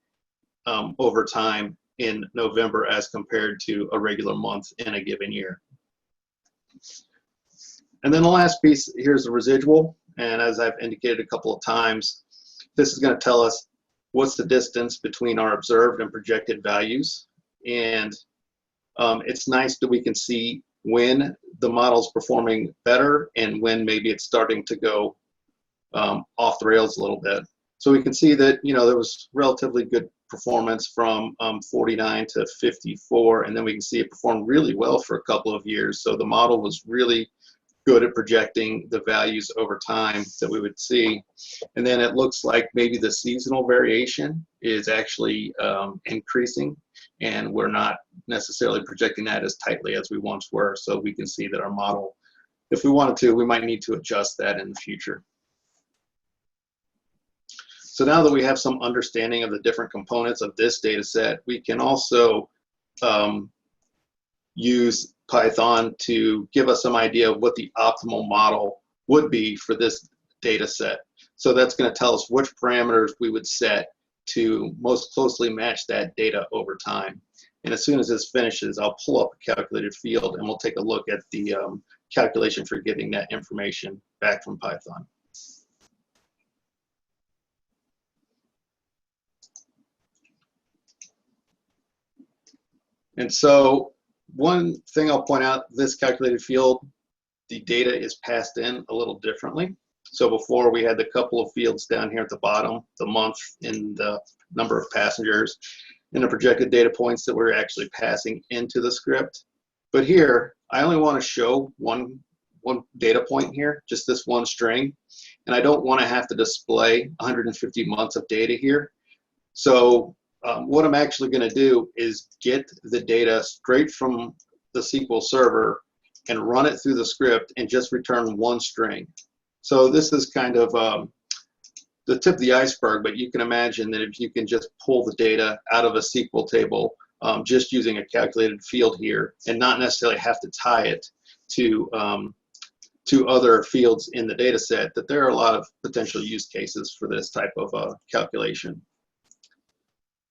Speaker 5: over time in November as compared to a regular month in a given year. And then the last piece, here's the residual. And as I've indicated a couple of times, this is going to tell us what's the distance between our observed and projected values. And it's nice that we can see when the model's performing better and when maybe it's starting to go off the rails a little bit. So we can see that, you know, there was relatively good performance from 49 to 54, and then we can see it performed really well for a couple of years. So the model was really good at projecting the values over time that we would see. And then it looks like maybe the seasonal variation is actually increasing, and we're not necessarily projecting that as tightly as we once were. So we can see that our model, if we wanted to, we might need to adjust that in the future. So now that we have some understanding of the different components of this data set, we can also use Python to give us some idea of what the optimal model would be for this data set. So that's going to tell us which parameters we would set to most closely match that data over time. And as soon as this finishes, I'll pull up a calculated field and we'll take a look at the calculation for getting that information back from Python. And so one thing I'll point out, this calculated field, the data is passed in a little differently. So before we had the couple of fields down here at the bottom, the month and the number of passengers, and the projected data points that we're actually passing into the script. But here, I only want to show one data point here, just this one string. And I don't want to have to display 150 months of data here. So what I'm actually going to do is get the data straight from the SQL server and run it through the script and just return one string. So this is kind of the tip of the iceberg, but you can imagine that if you can just pull the data out of a SQL table just using a calculated field here and not necessarily have to tie it to other fields in the data set, that there are a lot of potential use cases for this type of calculation.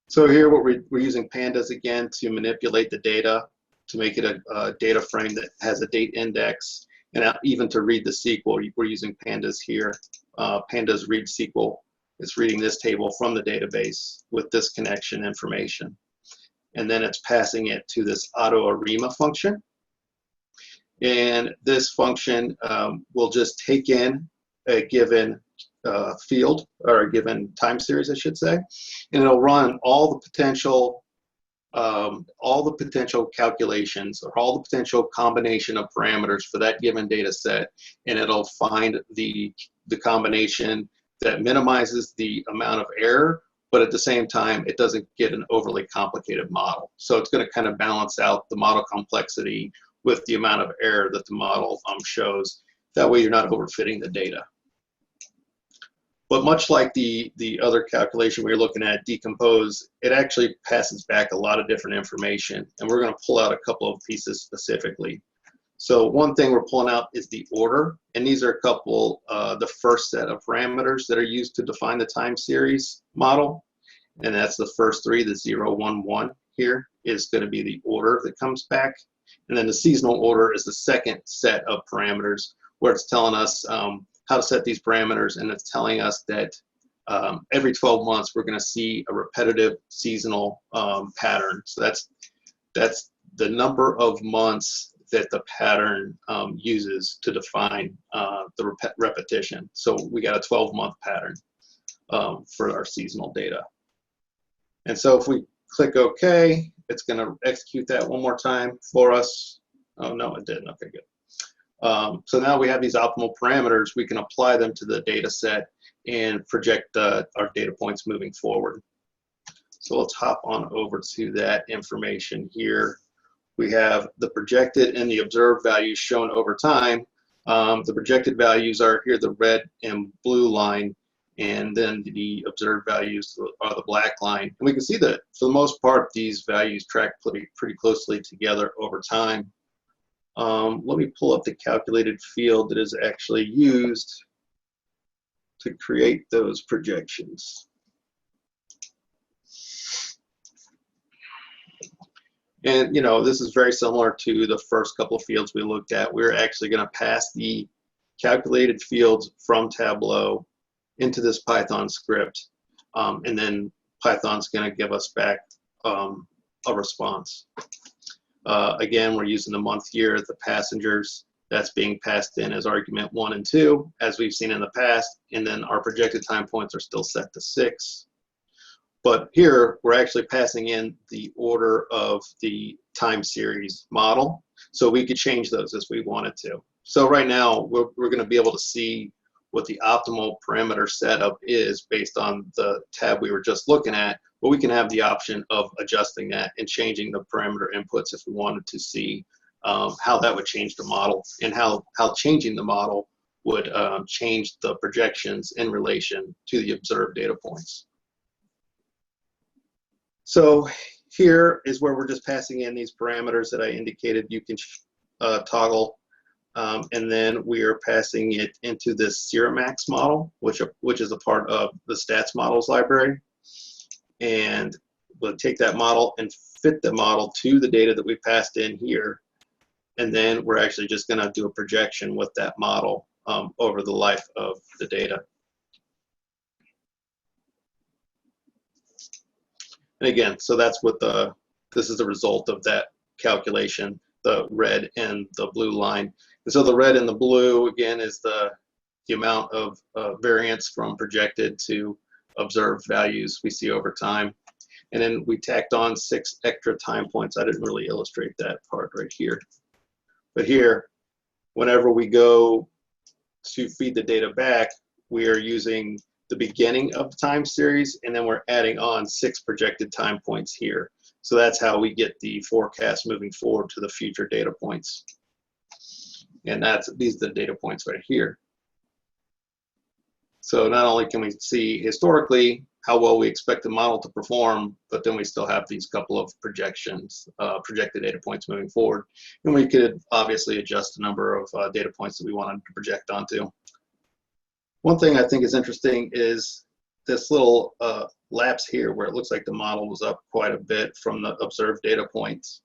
Speaker 5: So here we're using pandas again to manipulate the data, to make it a data frame that has a date index, and even to read the SQL, we're using pandas here. Pandas read SQL. It's reading this table from the database with this connection information. And then it's passing it to this AutoArima function. And this function will just take in a given field, or a given time series, I should say, and it'll run all the potential calculations, or all the potential combination of parameters for that given data set, and it'll find the combination that minimizes the amount of error, but at the same time it doesn't get an overly complicated model. So it's going to kind of balance out the model complexity with the amount of error that the model shows. That way you're not overfitting the data. But much like the other calculation we were looking at, decompose, it actually passes back a lot of different information. And we're going to pull out a couple of pieces specifically. So one thing we're pulling out is the order. And these are a couple, the first set of parameters that are used to define the time series model. And that's the first three, the 0, 1, 1 here is going to be the order that comes back. And then the seasonal order is the second set of parameters where it's telling us how to set these parameters, and it's telling us that every 12 months we're going to see a repetitive seasonal pattern. So that's the number of months that the pattern uses to define the repetition. So we got a 12-month pattern for our seasonal data. And so if we click OK, it's going to execute that one more time for us. Oh, no, it didn't. Okay, good. So now we have these optimal parameters. We can apply them to the data set and project our data points moving forward. So let's hop on over to that information here. We have the projected and the observed values shown over time. The projected values are here, the red and blue line, and then the observed values are the black line. And we can see that for the most part, these values track pretty closely together over time. Let me pull up the calculated field that is actually used to create those projections. And, you know, this is very similar to the first couple of fields we looked at. We're actually going to pass the calculated fields from Tableau into this Python script, and then Python's going to give us back a response. Again, we're using the month, year, the passengers. That's being passed in as argument 1 and 2, as we've seen in the past, and then our projected time points are still set to 6. But here, we're actually passing in the order of the time series model, so we could change those as we wanted to. So right now, we're going to be able to see what the optimal parameter setup is based on the tab we were just looking at, but we can have the option of adjusting that and changing the parameter inputs if we wanted to see how that would change the model, and how changing the model would change the projections in relation to the observed data points. So here is where we're just passing in these parameters that I indicated you can toggle. And then we are passing it into this Ciramax model, which is a part of the stats models library. And we'll take that model and fit the model to the data that we passed in here. And then we're actually just going to do a projection with that model over the life of the data. And again, so that's what this is the result of that calculation, the red and the blue line. And so the red and the blue, again, is the amount of variance from projected to observed values we see over time. And then we tacked on 6 extra time points. I didn't really illustrate that part right here. But here, whenever we go to feed the data back, we are using the beginning of the time series, and then we're adding on 6 projected time points here. So that's how we get the forecast moving forward to the future data points. And these are the data points right here. So not only can we see historically how well we expect the model to perform, but then we still have these couple of projections, projected data points moving forward. And we could obviously adjust the number of data points that we wanted to project onto. One thing I think is interesting is this little lapse here where it looks like the model was up quite a bit from the observed data points.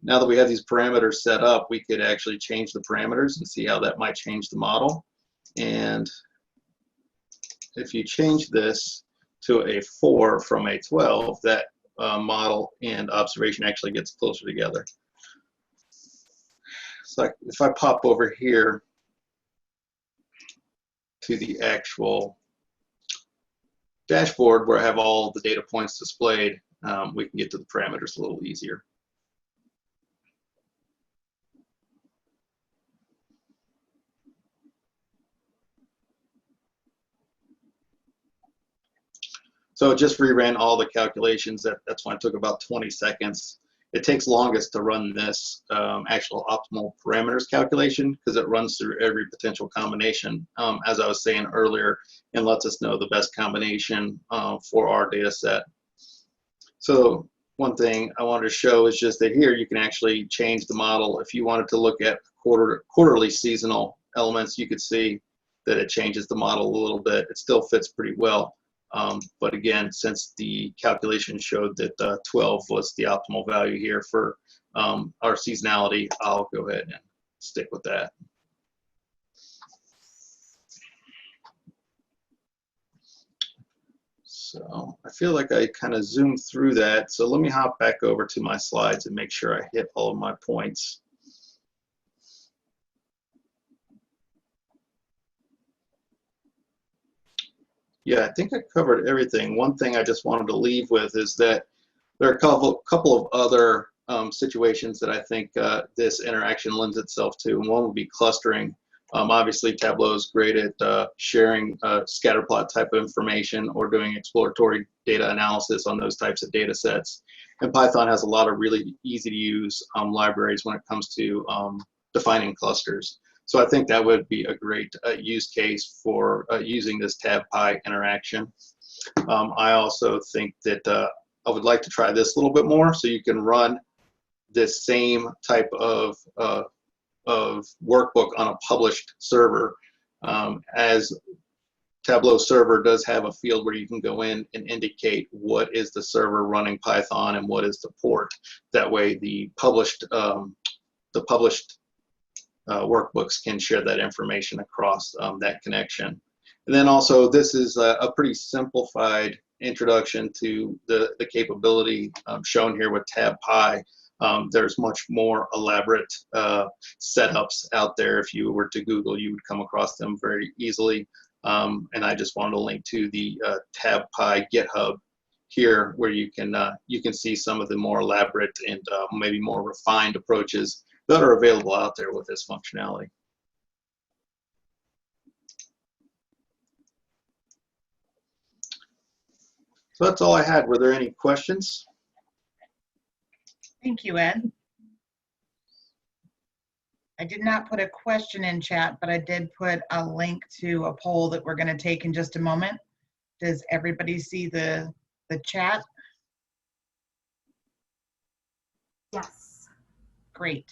Speaker 5: Now that we have these parameters set up, we could actually change the parameters and see how that might change the model. And if you change this to a 4 from a 12, that model and observation actually gets closer together. So if I pop over here to the actual dashboard where I have all the data points displayed, we can get to the parameters a little easier. So it just reran all the calculations. That's why it took about 20 seconds. It takes longest to run this actual optimal parameters calculation because it runs through every potential combination, as I was saying earlier, and lets us know the best combination for our data set. So one thing I wanted to show is just that here you can actually change the model. If you wanted to look at quarterly seasonal elements, you could see that it changes the model a little bit. It still fits pretty well. But again, since the calculation showed that 12 was the optimal value here for our seasonality, I'll go ahead and stick with that. So I feel like I kind of zoomed through that. So let me hop back over to my slides and make sure I hit all of my points. Yeah, I think I covered everything. One thing I just wanted to leave with is that there are a couple of other situations that I think this interaction lends itself to, and one would be clustering. Obviously, Tableau is great at sharing scatter plot type of information or doing exploratory data analysis on those types of data sets. And Python has a lot of really easy to use libraries when it comes to defining clusters. So I think that would be a great use case for using this tab-pi interaction. I also think that I would like to try this a little bit more, so you can run this same type of workbook on a published server, as Tableau server does have a field where you can go in and indicate what is the server running Python and what is the port. That way the published workbooks can share that information across that connection. And then also, this is a pretty simplified introduction to the capability shown here with tab-pi. There's much more elaborate setups out there. If you were to Google, you would come across them very easily. And I just wanted to link to the tab-pi GitHub here, where you can see some of the more elaborate and maybe more refined approaches that are available out there with this functionality. So that's all I had. Were there any questions?
Speaker 1: Thank you, Ed. I did not put a question in chat, but I did put a link to a poll that we're going to take in just a moment. Does everybody see the chat?
Speaker 4: Yes.
Speaker 1: Great.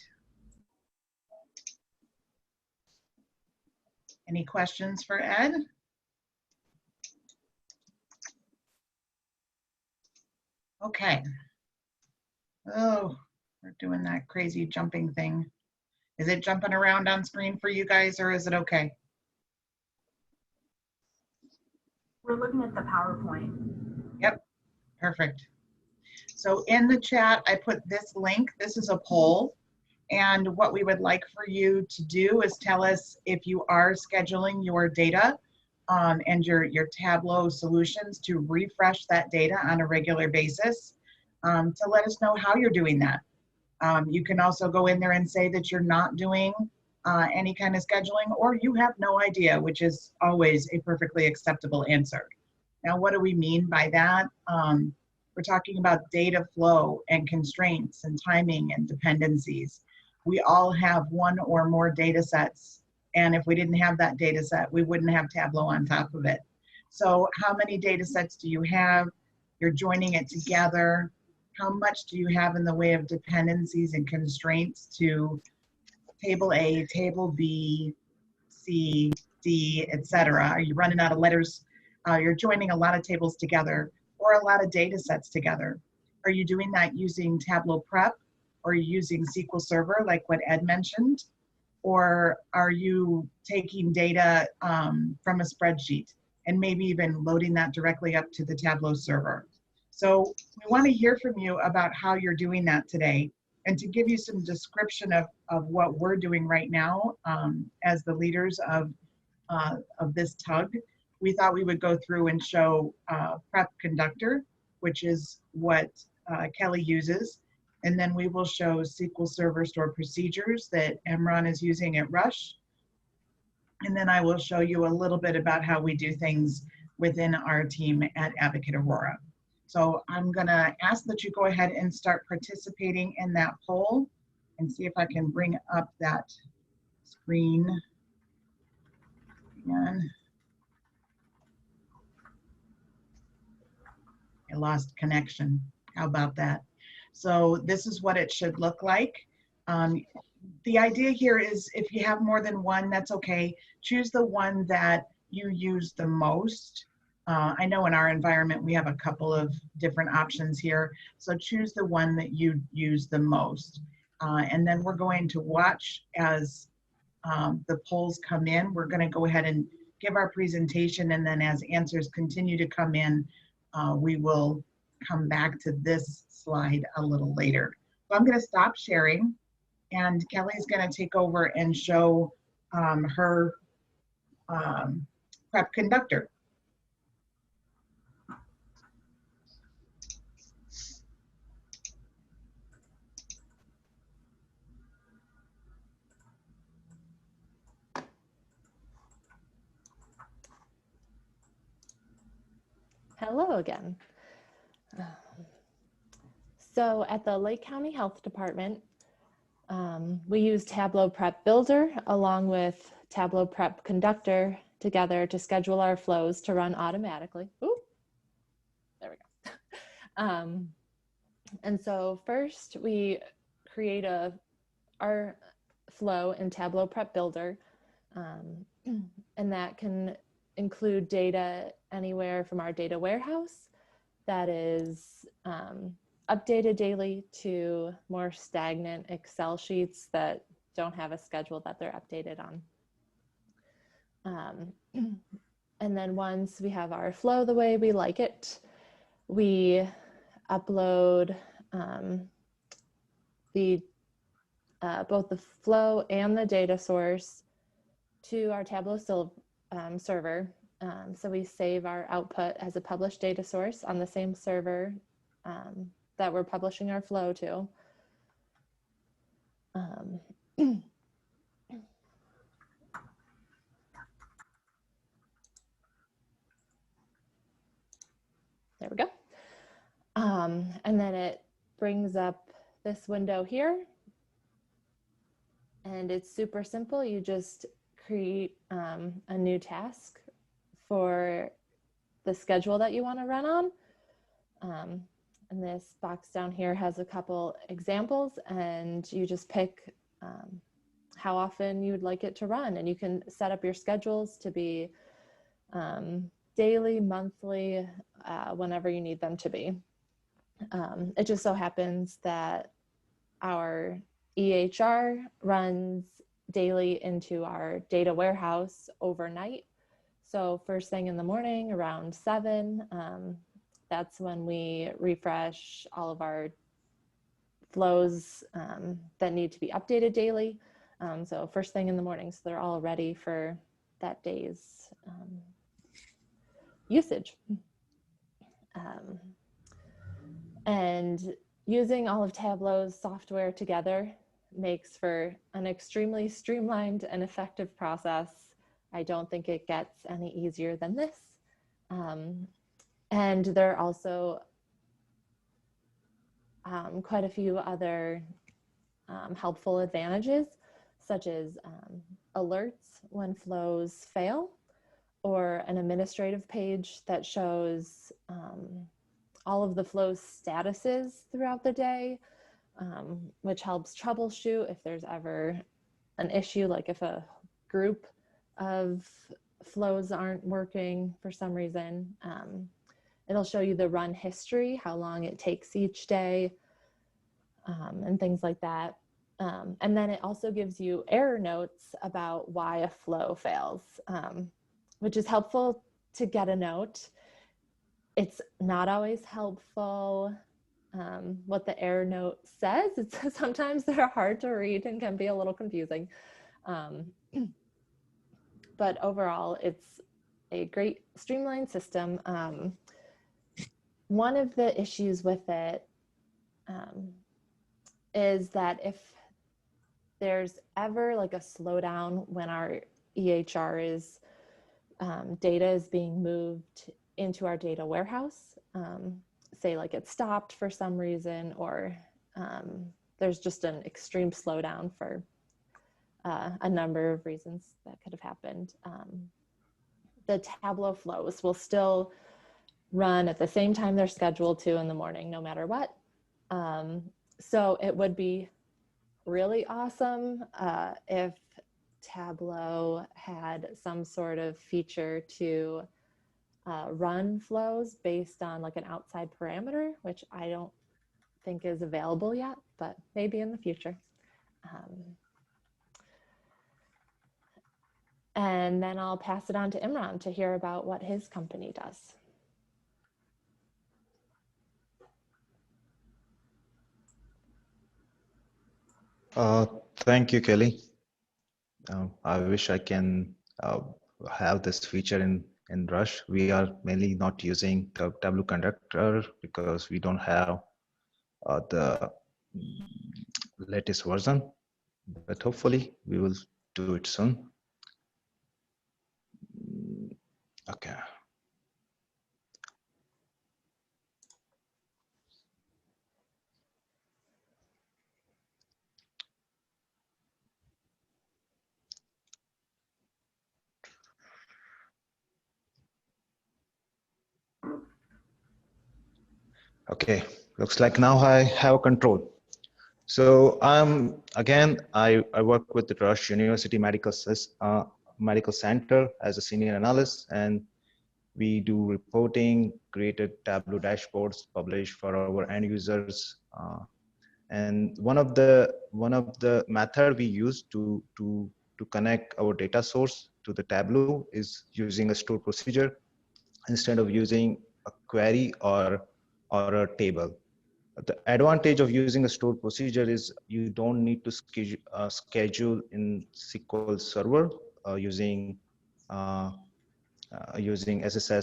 Speaker 1: Any questions for Ed? Okay. Oh, we're doing that crazy jumping thing. Is it jumping around on screen for you guys, or is it okay?
Speaker 4: We're looking at the PowerPoint.
Speaker 1: Yep, perfect. So in the chat, I put this link. This is a poll. And what we would like for you to do is tell us if you are scheduling your data and your Tableau solutions to refresh that data on a regular basis, to let us know how you're doing that. You can also go in there and say that you're not doing any kind of scheduling, or you have no idea, which is always a perfectly acceptable answer. Now, what do we mean by that? We're talking about data flow and constraints and timing and dependencies. We all have one or more data sets, and if we didn't have that data set, we wouldn't have Tableau on top of it. So how many data sets do you have? You're joining it together. How much do you have in the way of dependencies and constraints to table A, table B, C, D, etc.? Are you running out of letters? You're joining a lot of tables together or a lot of data sets together. Are you doing that using Tableau Prep? Or are you using SQL Server like what Ed mentioned? Or are you taking data from a spreadsheet and maybe even loading that directly up to the Tableau server? So we want to hear from you about how you're doing that today, and to give you some description of what we're doing right now as the leaders of this TUG. We thought we would go through and show Prep Conductor, which is what Kelly uses. And then we will show SQL Server Stored Procedures that Emron is using at Rush. And then I will show you a little bit about how we do things within our team at Advocate Aurora. So I'm gonna ask that you go ahead and start participating in that poll and see if I can bring up that screen. And I lost connection. How about that? So this is what it should look like. The idea here is if you have more than one, that's okay. Choose the one that you use the most. I know in our environment, we have a couple of different options here. So choose the one that you use the most. And then we're going to watch as the polls come in. We're going to go ahead and give our presentation. And then as answers continue to come in, we will come back to this slide a little later. So I'm going to stop sharing. And Kelly's going to take over and show her prep conductor.
Speaker 2: Hello again. So at the Lake County Health Department, we use Tableau Prep Builder along with Tableau Prep Conductor together to schedule our flows to run automatically. Ooh, there we go. And so first we create our flow in Tableau Prep Builder, and that can include data anywhere from our data warehouse that is updated daily to more stagnant Excel sheets that don't have a schedule that they're updated on. And then once we have our flow the way we like it, we upload both the flow and the data source to our Tableau server. So we save our output as a published data source on the same server that we're publishing our flow to. There we go. And then it brings up this window here. And it's super simple. You just create a new task for the schedule that you want to run on. And this box down here has a couple examples, and you just pick how often you would like it to run. And you can set up your schedules to be daily, monthly, whenever you need them to be. It just so happens that our EHR runs daily into our data warehouse overnight. So first thing in the morning around 7, that's when we refresh all of our flows that need to be updated daily. So first thing in the morning, so they're all ready for that day's usage. And using all of Tableau's software together makes for an extremely streamlined and effective process. I don't think it gets any easier than this. And there are also quite a few other helpful advantages, such as alerts when flows fail, or an administrative page that shows all of the flow's statuses throughout the day, which helps troubleshoot if there's ever an issue, like if a group of flows aren't working for some reason. It'll show you the run history, how long it takes each day, and things like that. And then it also gives you error notes about why a flow fails, which is helpful to get a note. It's not always helpful what the error note says. Sometimes they're hard to read and can be a little confusing. But overall, it's a great streamlined system. One of the issues with it is that if there's ever like a slowdown when our EHR data is being moved into our data warehouse, say like it stopped for some reason, or there's just an extreme slowdown for a number of reasons that could have happened. The Tableau flows will still run at the same time they're scheduled to in the morning, no matter what. So it would be really awesome if Tableau had some sort of feature to run flows based on like an outside parameter, which I don't think is available yet, but maybe in the future. And then I'll pass it on to Imran to hear about what his company does.
Speaker 3: Thank you, Kelly. I wish I can have this feature in Rush. We are mainly not using the Tableau conductor because we don't have the latest version, but hopefully we will do it soon. Okay. Okay, looks like now I have control. So I work with the Rush University Medical Center as a senior analyst, and we do reporting, created Tableau dashboards, published for our end users. And one of the method we use to connect our data source to the Tableau is using a stored procedure instead of using a query or a table. The advantage of using a stored procedure is you don't need to schedule in SQL Server using SSIS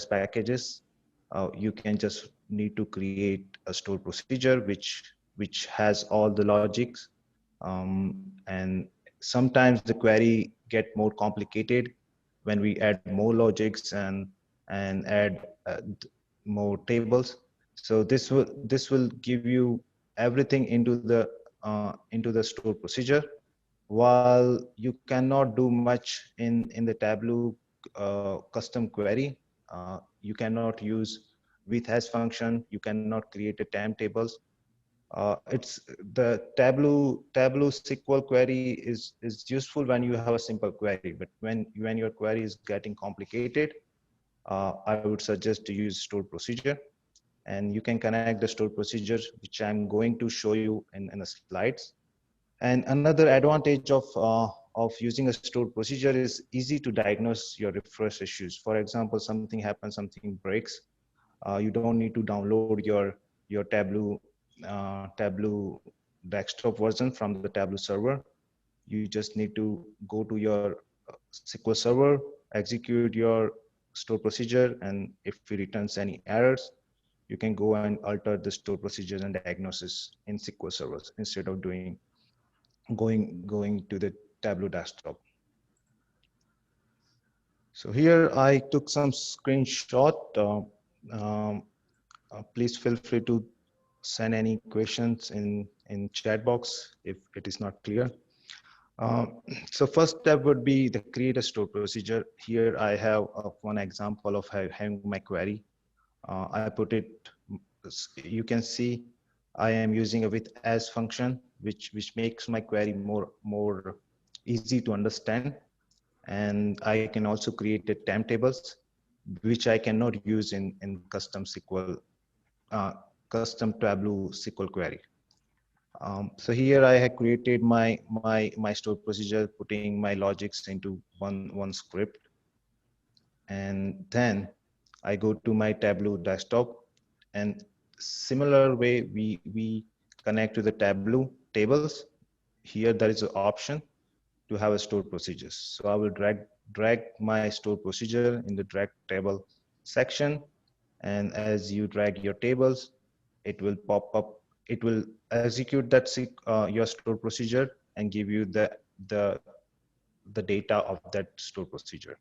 Speaker 3: packages. You can just need to create a stored procedure which has all the logics, and sometimes the query get more complicated when we add more logics and add more tables. So this will give you everything into the stored procedure, while you cannot do much in the Tableau custom query. You cannot use with has function. You cannot create a timetables. It's the Tableau SQL query is useful when you have a simple query, but when your query is getting complicated, I would suggest to use stored procedure. And you can connect the stored procedure, which I'm going to show you in the slides. And another advantage of using a stored procedure is easy to diagnose your refresh issues. For example, something happens, something breaks. You don't need to download your Tableau desktop version from the Tableau server. You just need to go to your SQL server, execute your stored procedure, and if it returns any errors, you can go and alter the stored procedures and diagnosis in SQL servers instead of going to the Tableau desktop. So here I took some screenshot. Please feel free to send any questions in chat box if it is not clear. So first step would be the create a stored procedure. Here I have one example of having my query. I put it, you can see I am using a with as function, which makes my query more easy to understand. And I can also create the timetables, which I cannot use in custom SQL, custom Tableau SQL query. So here I have created my stored procedure, putting my logics into one script. And then I go to my Tableau desktop, and similar way we connect to the Tableau tables. Here there is an option to have a stored procedures. So I will drag my stored procedure in the drag table section, and as you drag your tables, it will pop up. It will execute that your stored procedure and give you the data of that stored procedure.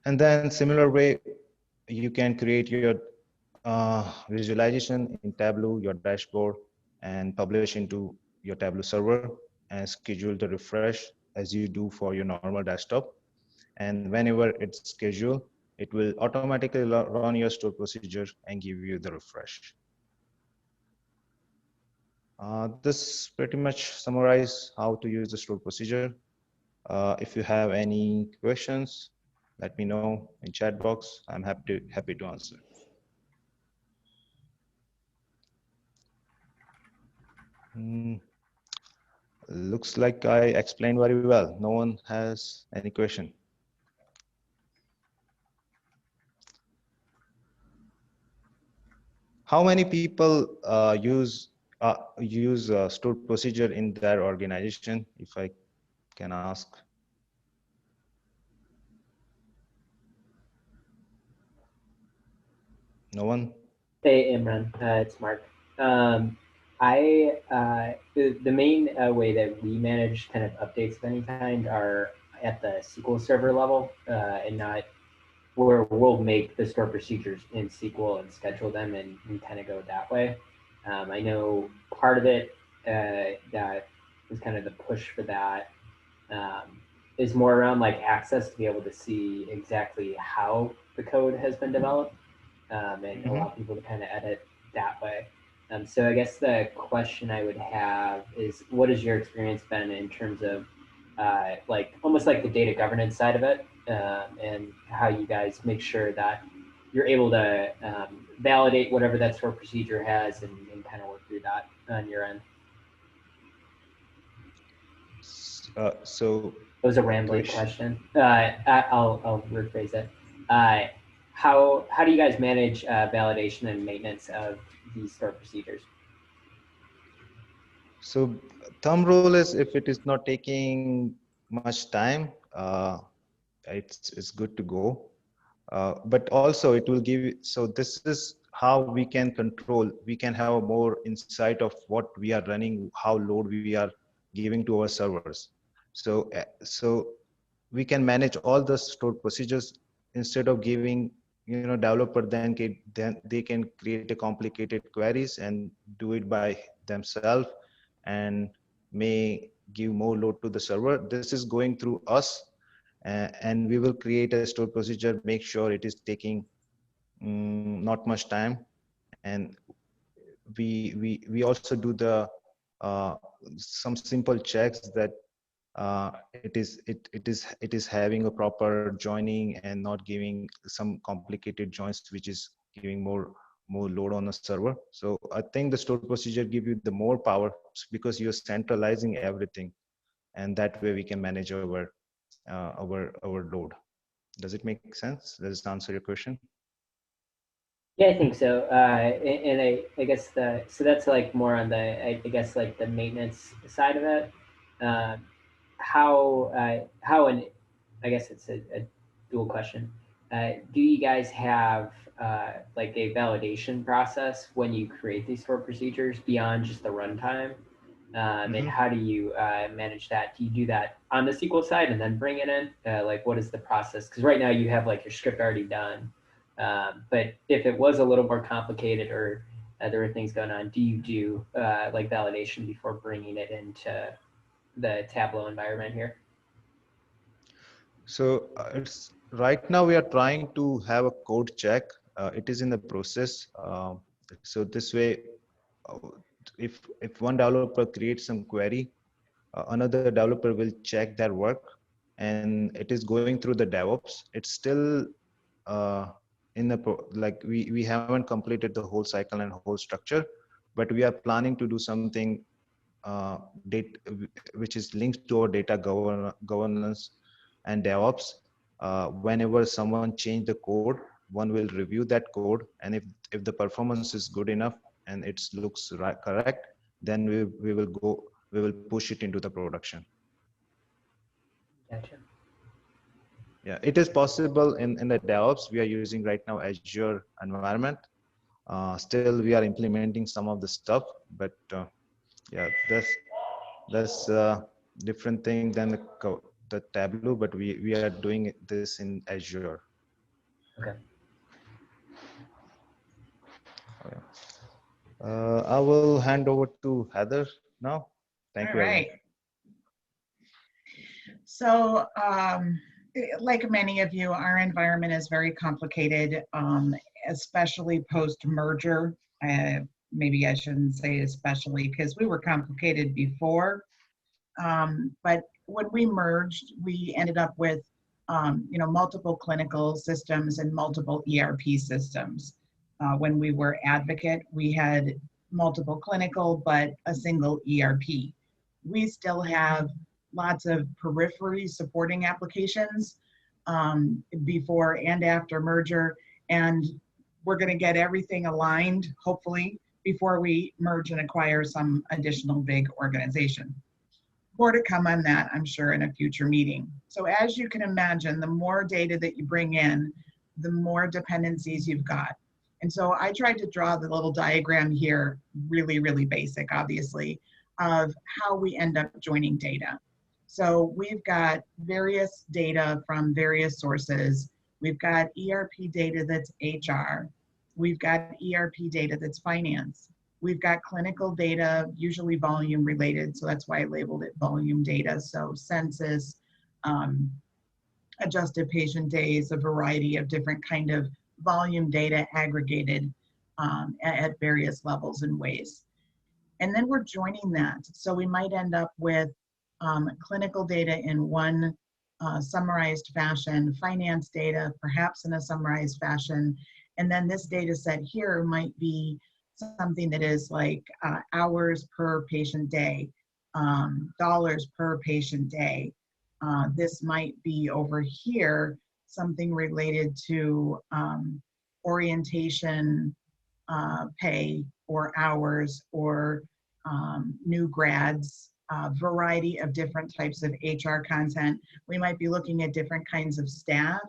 Speaker 3: And then similar way, you can create your visualization in Tableau, your dashboard, and publish into your Tableau server and schedule the refresh as you do for your normal desktop. And whenever it's scheduled, it will automatically run your stored procedure and give you the refresh. This pretty much summarize how to use the stored procedure. If you have any questions, let me know in chat box. I'm happy to answer. Looks like I explained very well. No one has any question. How many people use stored procedure in their organization, if I can ask? No one?
Speaker 6: Hey, Imran, it's Mark. The main way that we manage kind of updates of any kind are at the SQL Server level, and not where we'll make the store procedures in SQL and schedule them and kind of go that way. I know part of it that was kind of the push for that is more around like access to be able to see exactly how the code has been developed, and allow people to kind of edit that way. So I guess the question I would have is, what has your experience been in terms of like almost like the data governance side of it, and how you guys make sure that you're able to validate whatever that store procedure has and kind of work through that on your end?
Speaker 3: So
Speaker 6: it was a rambling question. I'll rephrase it. How do you guys manage validation and maintenance of these store procedures?
Speaker 3: So thumb rule is if it is not taking much time, it's good to go. But also it will give you, so this is how we can control, we can have more insight of what we are running, how load we are giving to our servers. So we can manage all the stored procedures instead of giving, developer then they can create a complicated queries and do it by themselves and may give more load to the server. This is going through us, and we will create a stored procedure, make sure it is taking not much time. And we also do the some simple checks that it is having a proper joining and not giving some complicated joins which is giving more load on the server. So I think the stored procedure give you the more power because you're centralizing everything, and that way we can manage our load. Does it make sense? Does it answer your question?
Speaker 6: Yeah, I think so. And I guess so that's like more on the, I guess like the maintenance side of it. How and I guess it's a dual question. Do you guys have like a validation process when you create these store procedures beyond just the runtime? And how do you manage that? Do you do that on the SQL side and then bring it in? Like, what is the process? Because right now you have like your script already done. But if it was a little more complicated or there were things going on, do you do like validation before bringing it into the Tableau environment here?
Speaker 3: So it's right now we are trying to have a code check. It is in the process. So this way, if one developer creates some query, another developer will check their work, and it is going through the DevOps. It's still in the like we haven't completed the whole cycle and whole structure, but we are planning to do something which is linked to our data governance and DevOps. Whenever someone change the code, one will review that code, and if the performance is good enough and it looks correct, then we will push it into the production.
Speaker 6: Gotcha.
Speaker 3: Yeah, it is possible in the DevOps. We are using right now Azure environment. Still, we are implementing some of the stuff, but yeah, that's different thing than the Tableau. But we are doing this in Azure.
Speaker 6: Okay.
Speaker 3: I will hand over to Heather now. Thank
Speaker 1: All
Speaker 3: you, everyone.
Speaker 1: right. So, like many of you, our environment is very complicated, especially post-merger. Maybe I shouldn't say especially, because we were complicated before. But when we merged, we ended up with multiple clinical systems and multiple ERP systems. When we were Advocate, we had multiple clinical, but a single ERP. We still have lots of periphery supporting applications before and after merger, and we're going to get everything aligned, hopefully, before we merge and acquire some additional big organization. More to come on that, I'm sure, in a future meeting. So as you can imagine, the more data that you bring in, the more dependencies you've got. And so I tried to draw the little diagram here, really, really basic, obviously, of how we end up joining data. So we've got various data from various sources. We've got ERP data that's HR. We've got ERP data that's finance. We've got clinical data, usually volume related, so that's why I labeled it volume data. So census, adjusted patient days, a variety of different kind of volume data aggregated at various levels and ways. And then we're joining that. So we might end up with clinical data in one summarized fashion, finance data, perhaps in a summarized fashion. And then this data set here might be something that is like hours per patient day, dollars per patient day. This might be over here, something related to orientation pay or hours or new grads, variety of different types of HR content. We might be looking at different kinds of staff,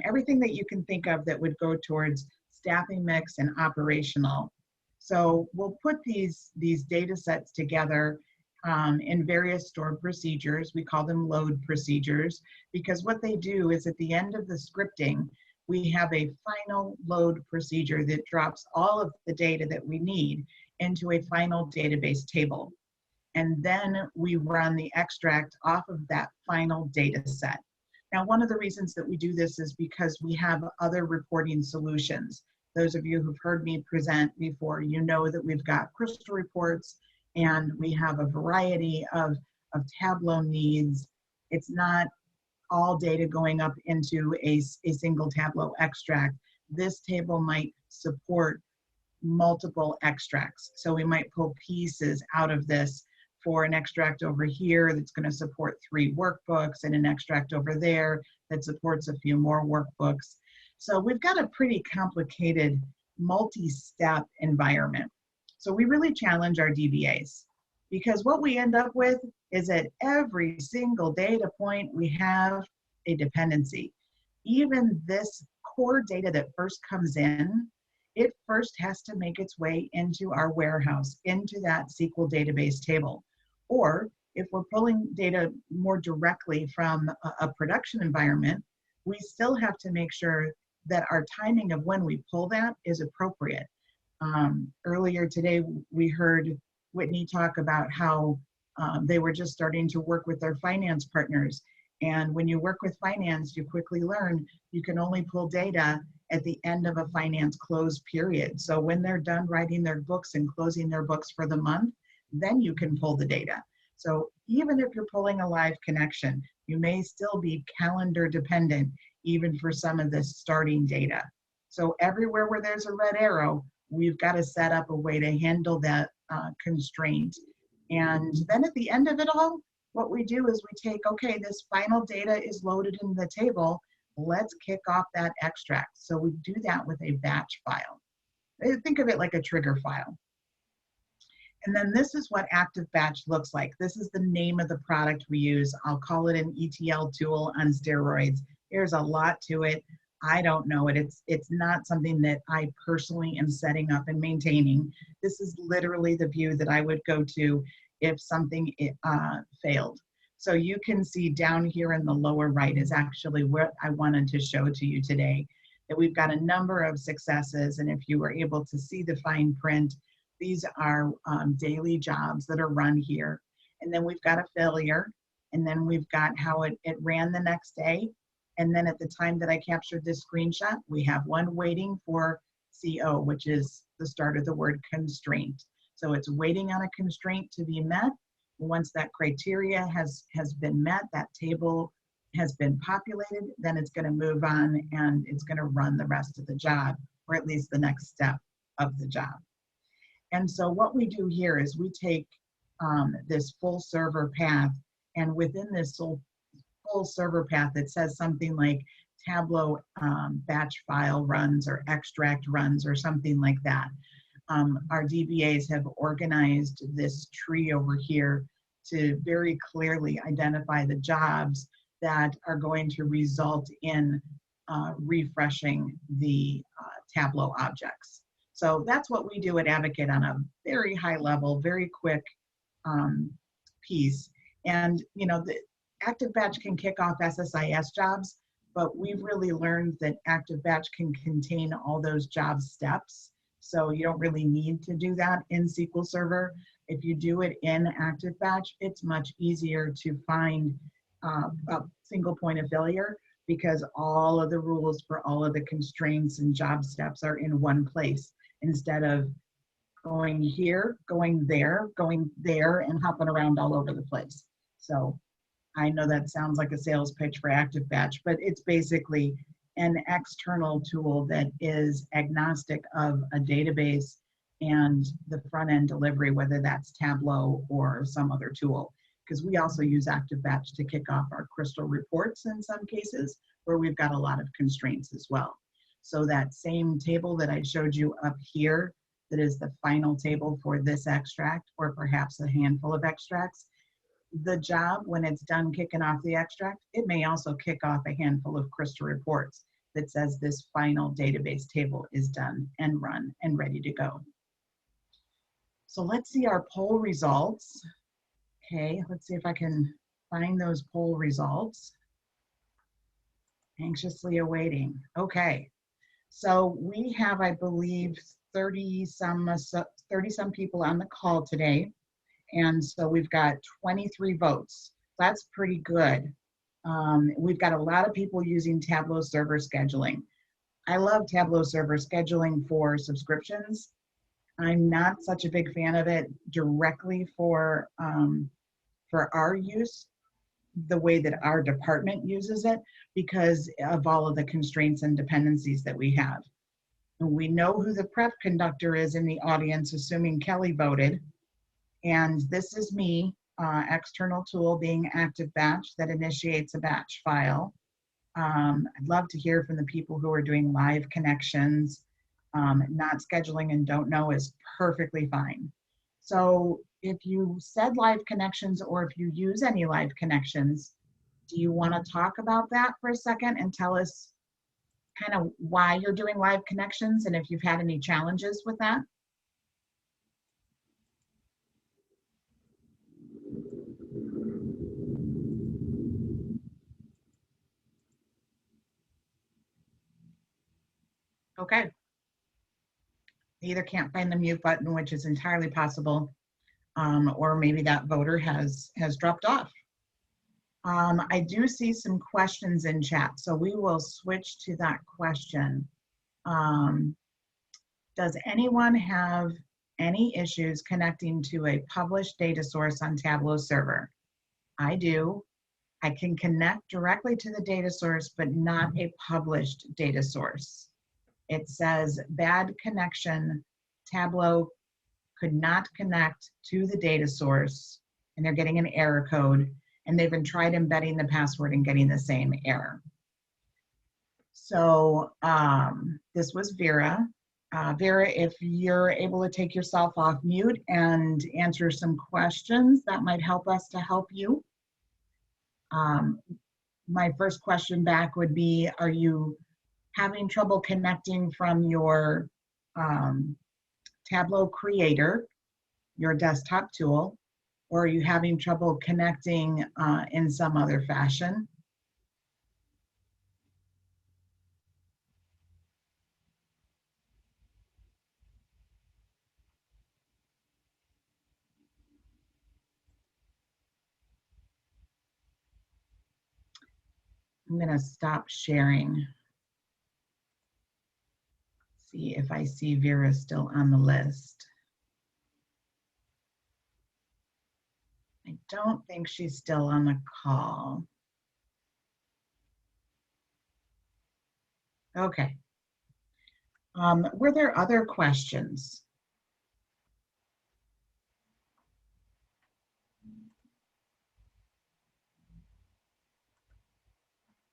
Speaker 1: everything that you can think of that would go towards staffing mix and operational. So we'll put these data sets together in various stored procedures. We call them load procedures, because what they do is at the end of the scripting, we have a final load procedure that drops all of the data that we need into a final database table. And then we run the extract off of that final data set. Now, one of the reasons that we do this is because we have other reporting solutions. Those of you who've heard me present before, you know that we've got crystal reports and we have a variety of Tableau needs. It's not all data going up into a single Tableau extract. This table might support multiple extracts. So we might pull pieces out of this for an extract over here that's going to support 3 workbooks and an extract over there that supports a few more workbooks. So we've got a pretty complicated multi-step environment. So we really challenge our DBAs, because what we end up with is at every single data point we have a dependency. Even this core data that first comes in, it first has to make its way into our warehouse, into that SQL database table. Or if we're pulling data more directly from a production environment, we still have to make sure that our timing of when we pull that is appropriate. Earlier today, we heard Whitney talk about how they were just starting to work with their finance partners. And when you work with finance, you quickly learn you can only pull data at the end of a finance close period. So when they're done writing their books and closing their books for the month, then you can pull the data. So even if you're pulling a live connection, you may still be calendar dependent, even for some of this starting data. So everywhere where there's a red arrow, we've got to set up a way to handle that constraint. And then at the end of it all, what we do is we take, okay, this final data is loaded in the table, let's kick off that extract. So we do that with a batch file. Think of it like a trigger file. And then this is what active batch looks like. This is the name of the product we use. I'll call it an ETL tool on steroids. There's a lot to it. I don't know it. It's not something that I personally am setting up and maintaining. This is literally the view that I would go to if something failed. So you can see down here in the lower right is actually what I wanted to show to you today. that we've got a number of successes. And if you were able to see the fine print, these are daily jobs that are run here. And then we've got a failure. And then we've got how it ran the next day. And then at the time that I captured this screenshot, we have one waiting for CO, which is the start of the word constraint. So it's waiting on a constraint to be met. Once that criteria has been met, that table has been populated, then it's going to move on and it's going to run the rest of the job, or at least the next step of the job. And so what we do here is we take this full server path, and within this full server path, it says something like Tableau batch file runs or extract runs or something like that. Our DBAs have organized this tree over here to very clearly identify the jobs that are going to result in refreshing the Tableau objects. So that's what we do at Advocate on a very high level, very quick piece. And you know, the Active Batch can kick off SSIS jobs, but we've really learned that Active Batch can contain all those job steps. So you don't really need to do that in SQL Server. If you do it in Active Batch, it's much easier to find a single point of failure, because all of the rules for all of the constraints and job steps are in one place, instead of going here, going there, and hopping around all over the place. So I know that sounds like a sales pitch for Active Batch, but it's basically an external tool that is agnostic of a database and the front end delivery, whether that's Tableau or some other tool. Because we also use Active Batch to kick off our Crystal reports in some cases where we've got a lot of constraints as well. So that same table that I showed you up here, that is the final table for this extract, or perhaps a handful of extracts, the job, when it's done kicking off the extract, it may also kick off a handful of Crystal reports that says this final database table is done and run and ready to go. So let's see our poll results. Okay, let's see if I can find those poll results. Anxiously awaiting. Okay, so we have, I believe, 30 some people on the call today. And so we've got 23 votes. That's pretty good. We've got a lot of people using Tableau server scheduling. I love Tableau server scheduling for subscriptions. I'm not such a big fan of it directly for our use, the way that our department uses it, because of all of the constraints and dependencies that we have. And we know who the prep conductor is in the audience, assuming Kelly voted. And this is me, external tool being Active Batch that initiates a batch file. I'd love to hear from the people who are doing live connections. Not scheduling and don't know is perfectly fine. So if you said live connections, or if you use any live connections, do you want to talk about that for a second and tell us kind of why you're doing live connections and if you've had any challenges with that? Okay. Either can't find the mute button, which is entirely possible, or maybe that voter has dropped off. I do see some questions in chat, so we will switch to that question. Does anyone have any issues connecting to a published data source on Tableau server? I do. I can connect directly to the data source, but not a published data source. It says bad connection, Tableau could not connect to the data source, and they're getting an error code, and they've been tried embedding the password and getting the same error. So this was Vera. Vera, if you're able to take yourself off mute and answer some questions, that might help us to help you. My first question back would be, are you having trouble connecting from your Tableau creator, your desktop tool, or are you having trouble connecting in some other fashion? I'm going to stop sharing. See if I see Vera still on the list. I don't think she's still on the call. Okay. Were there other questions?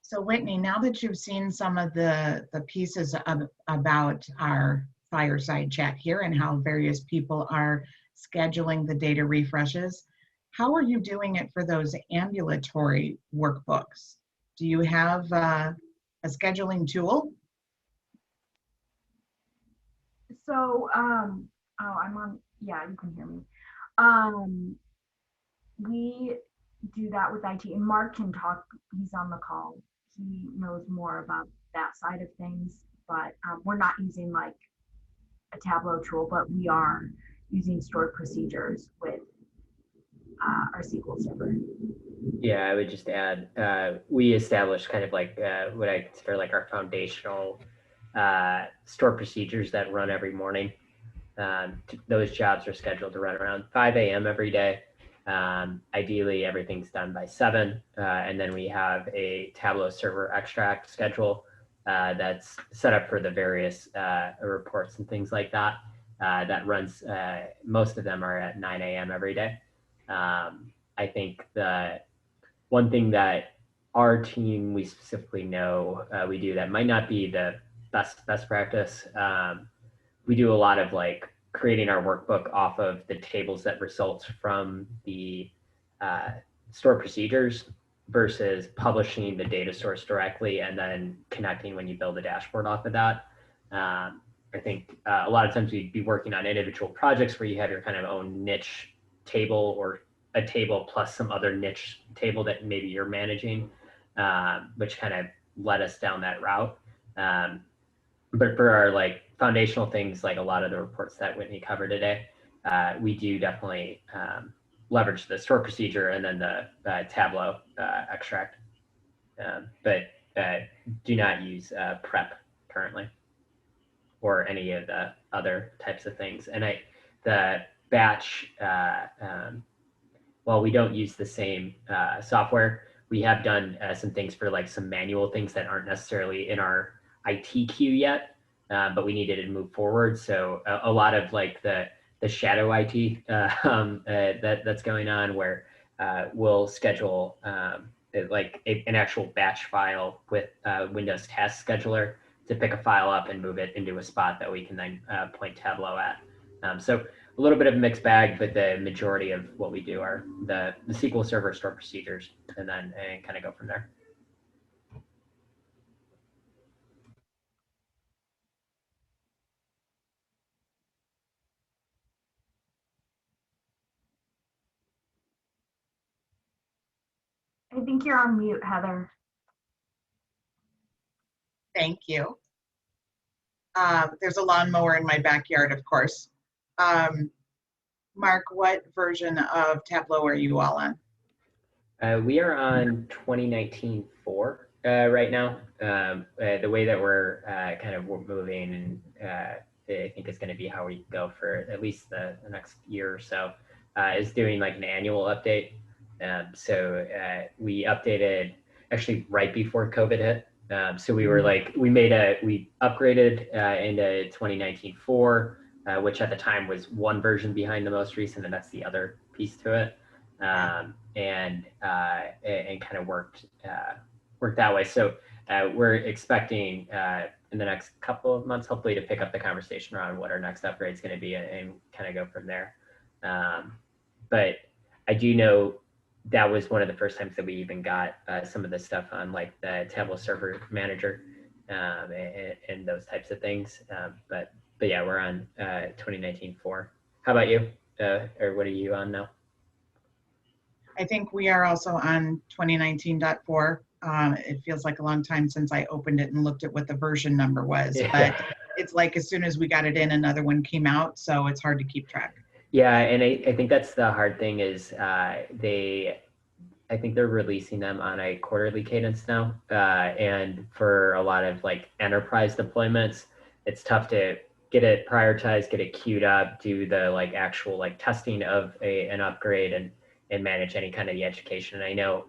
Speaker 1: So Whitney, now that you've seen some of the pieces about our Fireside chat here and how various people are scheduling the data refreshes, how are you doing it for those ambulatory workbooks? Do you have a scheduling tool?
Speaker 4: So, oh, I'm on, yeah, you can hear me. We do that with IT, and Mark can talk, he's on the call. He knows more about that side of things, but we're not using like a Tableau tool, but we are using stored procedures with our SQL Server.
Speaker 6: Yeah, I would just add, we established kind of like what I consider like our foundational stored procedures that run every morning. Those jobs are scheduled to run around 5 a.m. every day. Ideally, everything's done by 7. And then we have a Tableau server extract schedule that's set up for the various reports and things like that. That runs, most of them are at 9 a.m. every day. I think the one thing that our team, we specifically know we do that might not be the best practice. We do a lot of like creating our workbook off of the tables that result from the stored procedures versus publishing the data source directly and then connecting when you build a dashboard off of that. I think a lot of times we'd be working on individual projects where you have your kind of own niche table or a table plus some other niche table that maybe you're managing, which kind of led us down that route. But for our like foundational things, like a lot of the reports that Whitney covered today, we do definitely leverage the stored procedure and then the Tableau extract, but do not use prep currently or any of the other types of things. And the batch, while we don't use the same software, we have done some things for like some manual things that aren't necessarily in our IT queue yet, but we needed to move forward. So a lot of like the shadow IT that's going on where we'll schedule like an actual batch file with Windows Task Scheduler to pick a file up and move it into a spot that we can then point Tableau at. So a little bit of a mixed bag, but the majority of what we do are the SQL Server stored procedures and then kind of go from there.
Speaker 4: I think you're on mute, Heather.
Speaker 1: Thank you. There's a lawnmower in my backyard, of course. Mark, what version of Tableau are you all on?
Speaker 6: We are on 2019-4 right now. The way that we're kind of moving, and I think it's going to be how we go for at least the next year or so, is doing like an annual update. So we updated actually right before COVID hit. So we were like, we upgraded into 2019-4, which at the time was one version behind the most recent, and that's the other piece to it. And kind of worked that way. So we're expecting in the next couple of months, hopefully, to pick up the conversation around what our next upgrade is going to be and kind of go from there. But I do know that was one of the first times that we even got some of the stuff on like the Tableau Server Manager and those types of things. But yeah, we're on 2019-4. How about you? Or what are you on now?
Speaker 1: I think we are also on 2019.4. It feels like a long time since I opened it and looked at what the version number was, but it's like as soon as we got it in, another one came out, so it's hard to keep track.
Speaker 6: Yeah, and I think that's the hard thing is I I think they're releasing them on a quarterly cadence now. And for a lot of like enterprise deployments, it's tough to get it prioritized, get it queued up, do the like actual like testing of an upgrade and manage any kind of the education. And I know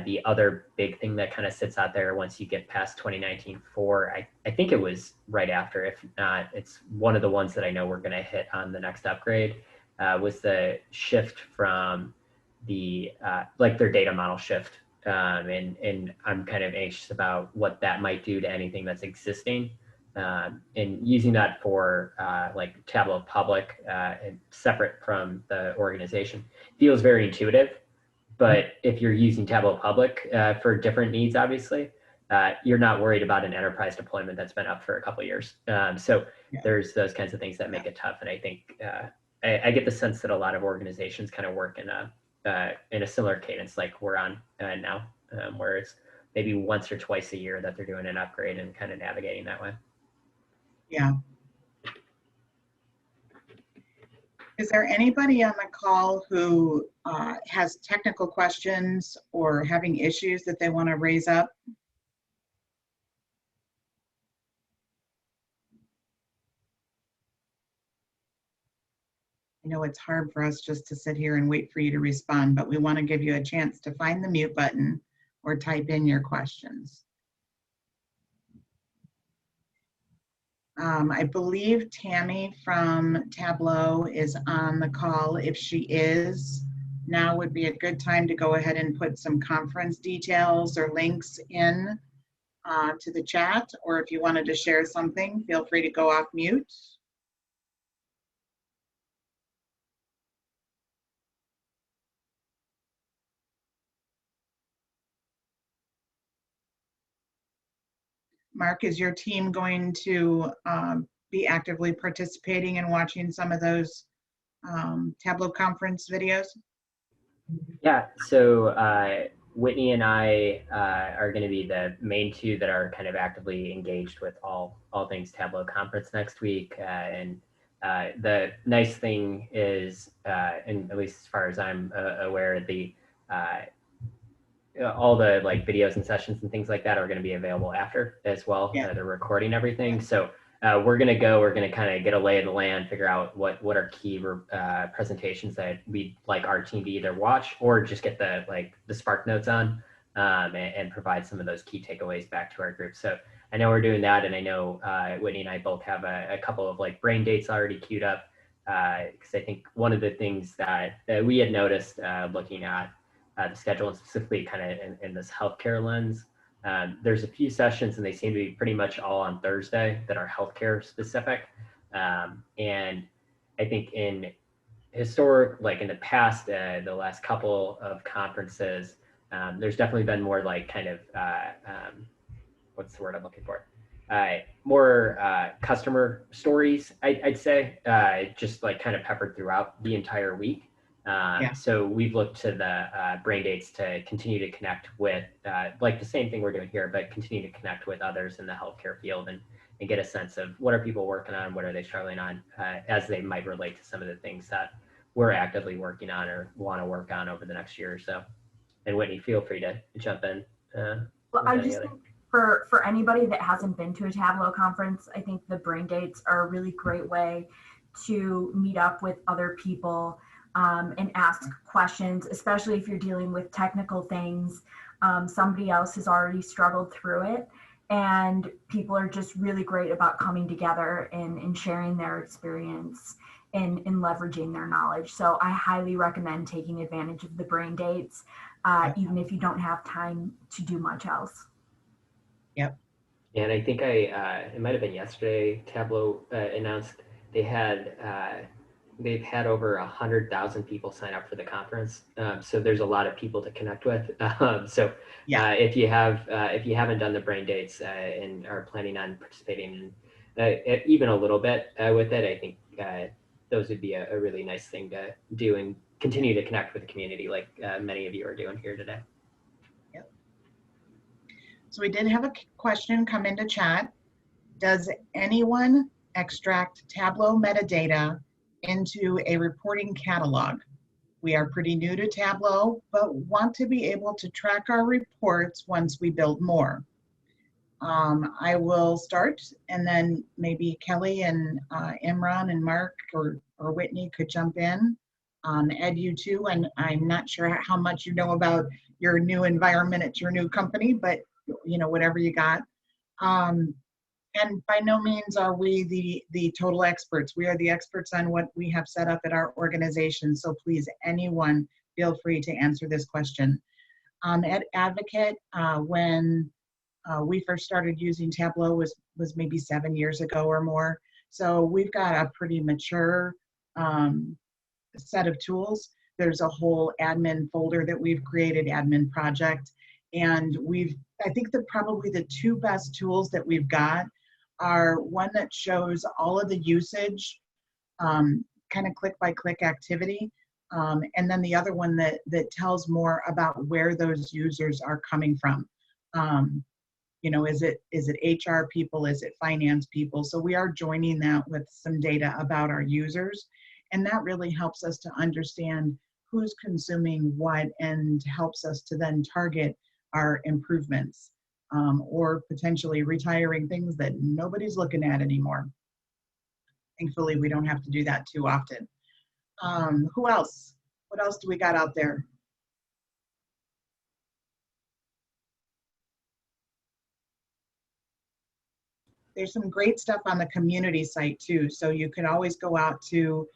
Speaker 6: the other big thing that kind of sits out there once you get past 2019-4, I think it was right after, if not, it's one of the ones that I know we're going to hit on the next upgrade, was the shift from the like their data model shift. And I'm kind of anxious about what that might do to anything that's existing. And using that for like Tableau Public and separate from the organization feels very intuitive. But if you're using Tableau Public for different needs, obviously, you're not worried about an enterprise deployment that's been up for a couple of years. So there's those kinds of things that make it tough. And I think I get the sense that a lot of organizations kind of work in a similar cadence like we're on now, where it's maybe once or twice a year that they're doing an upgrade and kind of navigating that way.
Speaker 1: Yeah. Is there anybody on the call who has technical questions or having issues that they want to raise up? I know it's hard for us just to sit here and wait for you to respond, but we want to give you a chance to find the mute button or type in your questions. I believe Tammy from Tableau is on the call. If she is, now would be a good time to go ahead and put some conference details or links in to the chat, or if you wanted to share something, feel free to go off mute. Mark, is your team going to be actively participating and watching some of those Tableau conference videos?
Speaker 6: Yeah, so Whitney and I are going to be the main two that are kind of actively engaged with all things Tableau conference next week. And the nice thing is, and at least as far as I'm aware, all the like videos and sessions and things like that are going to be available after as well.
Speaker 1: Yeah.
Speaker 6: They're recording everything. So we're going to kind of get a lay of the land, figure out what are key presentations that we'd like our team to either watch or just get the Spark notes on and provide some of those key takeaways back to our group. So I know we're doing that. And I know Whitney and I both have a couple of like brain dates already queued up. Because I think one of the things that we had noticed looking at the schedule, and specifically kind of in this healthcare lens, there's a few sessions and they seem to be pretty much all on Thursday that are healthcare specific. And I think in the past, the last couple of conferences, there's definitely been more like kind of, what's the word I'm looking for? More customer stories, I'd say, just like kind of peppered throughout the entire week. So we've looked to the brain dates to continue to connect with like the same thing we're doing here, but continue to connect with others in the healthcare field and get a sense of what are people working on, what are they struggling on, as they might relate to some of the things that we're actively working on or want to work on over the next year or so. And Whitney, feel free to jump in.
Speaker 4: Well, I just think for anybody that hasn't been to a Tableau conference, I think the brain dates are a really great way to meet up with other people and ask questions, especially if you're dealing with technical things. Somebody else has already struggled through it, and people are just really great about coming together and sharing their experience and leveraging their knowledge. So I highly recommend taking advantage of the brain dates, even if you don't have time to do much else.
Speaker 1: Yep.
Speaker 6: And I think it might have been yesterday, Tableau announced they've had over 100,000 people sign up for the conference. So there's a lot of people to connect with. If you haven't done the brain dates and are planning on participating in even a little bit with it, I think those would be a really nice thing to do and continue to connect with the community like many of you are doing here today.
Speaker 1: Yep. So we did have a question come into chat. Does anyone extract Tableau metadata into a reporting catalog? We are pretty new to Tableau, but want to be able to track our reports once we build more. I will start, and then maybe Kelly and Imran and Mark or Whitney could jump in. Ed, you too, and I'm not sure how much you know about your new environment at your new company, but you know, whatever you got. And by no means are we the total experts. We are the experts on what we have set up at our organization. So please, anyone, feel free to answer this question. At Advocate, when we first started using Tableau was maybe 7 years ago or more. So we've got a pretty mature set of tools. There's a whole admin folder that we've created, admin project. And I think that probably the two best tools that we've got are one that shows all of the usage, kind of click by click activity. And then the other one that tells more about where those users are coming from. You know, is it HR people? Is it finance people? So we are joining that with some data about our users. And that really helps us to understand who's consuming what and helps us to then target our improvements or potentially retiring things that nobody's looking at anymore. Thankfully, we don't have to do that too often. Who else? What else do we got out there? There's some great stuff on the community site too. So you can always go out to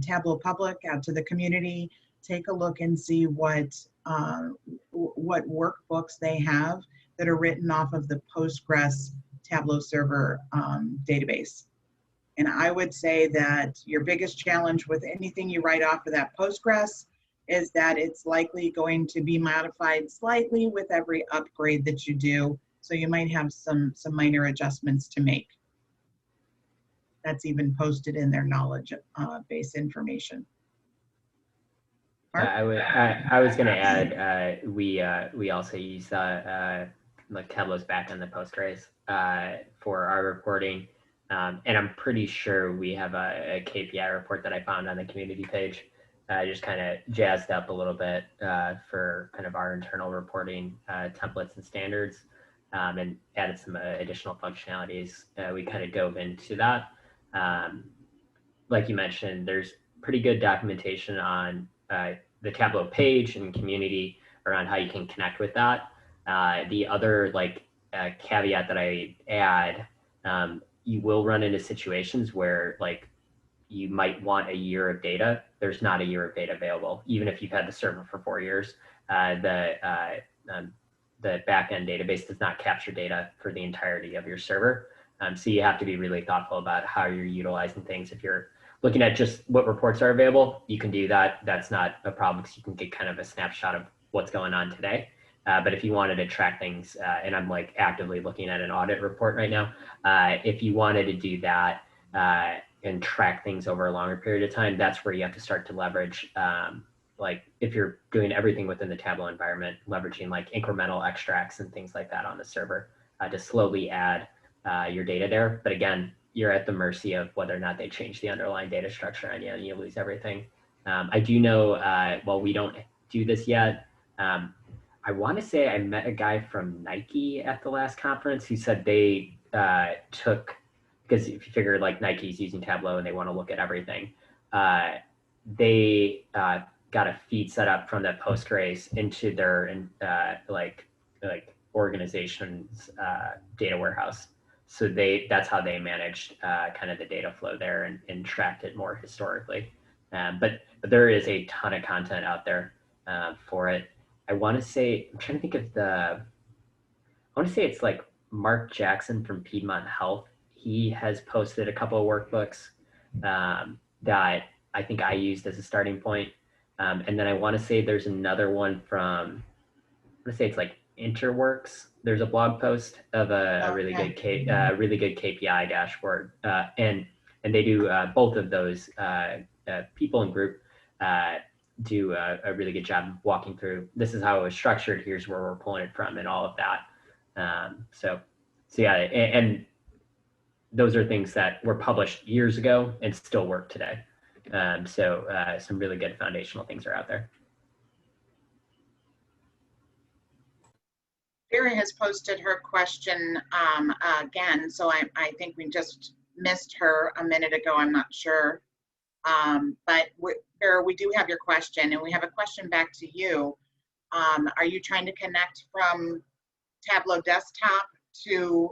Speaker 1: Tableau Public, out to the community, take a look and see what workbooks they have that are written off of the Postgres Tableau server database. And I would say that your biggest challenge with anything you write off of that Postgres is that it's likely going to be modified slightly with every upgrade that you do. So you might have some minor adjustments to make. That's even posted in their knowledge base information.
Speaker 6: I was going to add, we also use like Tableau's back on the Postgres for our reporting. And I'm pretty sure we have a KPI report that I found on the community page. Just kind of jazzed up a little bit for kind of our internal reporting templates and standards, and added some additional functionalities. We kind of dove into that. Like you mentioned, there's pretty good documentation on the Tableau page and community around how you can connect with that. The other caveat that I add, you will run into situations where you might want a year of data. There's not a year of data available, even if you've had the server for 4 years. The backend database does not capture data for the entirety of your server. So you have to be really thoughtful about how you're utilizing things. If you're looking at just what reports are available, you can do that. That's not a problem because you can get kind of a snapshot of what's going on today. But if you wanted to track things, and I'm actively looking at an audit report right now, if you wanted to do that and track things over a longer period of time, that's where you have to start to leverage, if you're doing everything within the Tableau environment, leveraging incremental extracts and things like that on the server to slowly add your data there. But again, you're at the mercy of whether or not they change the underlying data structure on you and you lose everything. I do know, while we don't do this yet, I want to say I met a guy from Nike at the last conference who said they took, because if you figure Nike's using Tableau and they want to look at everything, they got a feed set up from that Postgres into their organization's data warehouse. So that's how they managed kind of the data flow there and tracked it more historically. But there is a ton of content out there for it. I want to say, I'm trying to think of I want to say it's Mark Jackson from Piedmont Health. He has posted a couple of workbooks that I think I used as a starting point. And then I want to say there's another one from, I want to say it's Interworks. There's a blog post of a really good KPI dashboard, and they do both of those. People and group do a really good job walking through. This is how it was structured. Here's where we're pulling it from, and all of that. So yeah, and those are things that were published years ago and still work today. So some really good foundational things are out there.
Speaker 1: Vera has posted her question again, so I think we just missed her a minute ago. I'm not sure. But Vera, we do have your question, and we have a question back to you. Are you trying to connect from Tableau desktop to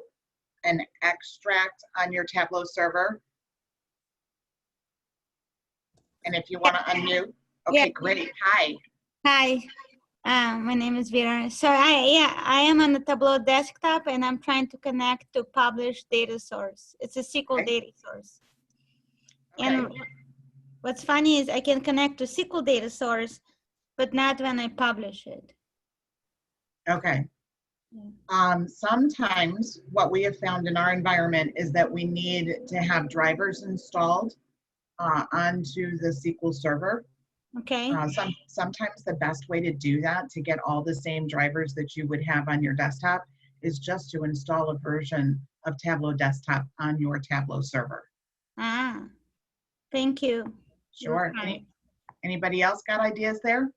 Speaker 1: an extract on your Tableau server? And if you want to unmute, okay, great. Hi.
Speaker 7: Hi, my name is Vera. So I am on the Tableau desktop, and I'm trying to connect to published data source. It's a SQL data source.
Speaker 1: Okay.
Speaker 7: And what's funny is I can connect to SQL data source, but not when I publish it.
Speaker 1: Okay. Sometimes what we have found in our environment is that we need to have drivers installed onto the SQL server.
Speaker 7: Okay.
Speaker 1: Sometimes the best way to do that, to get all the same drivers that you would have on your desktop, is just to install a version of Tableau desktop on your Tableau server.
Speaker 7: Ah, thank you.
Speaker 1: Sure. Anybody else got ideas there?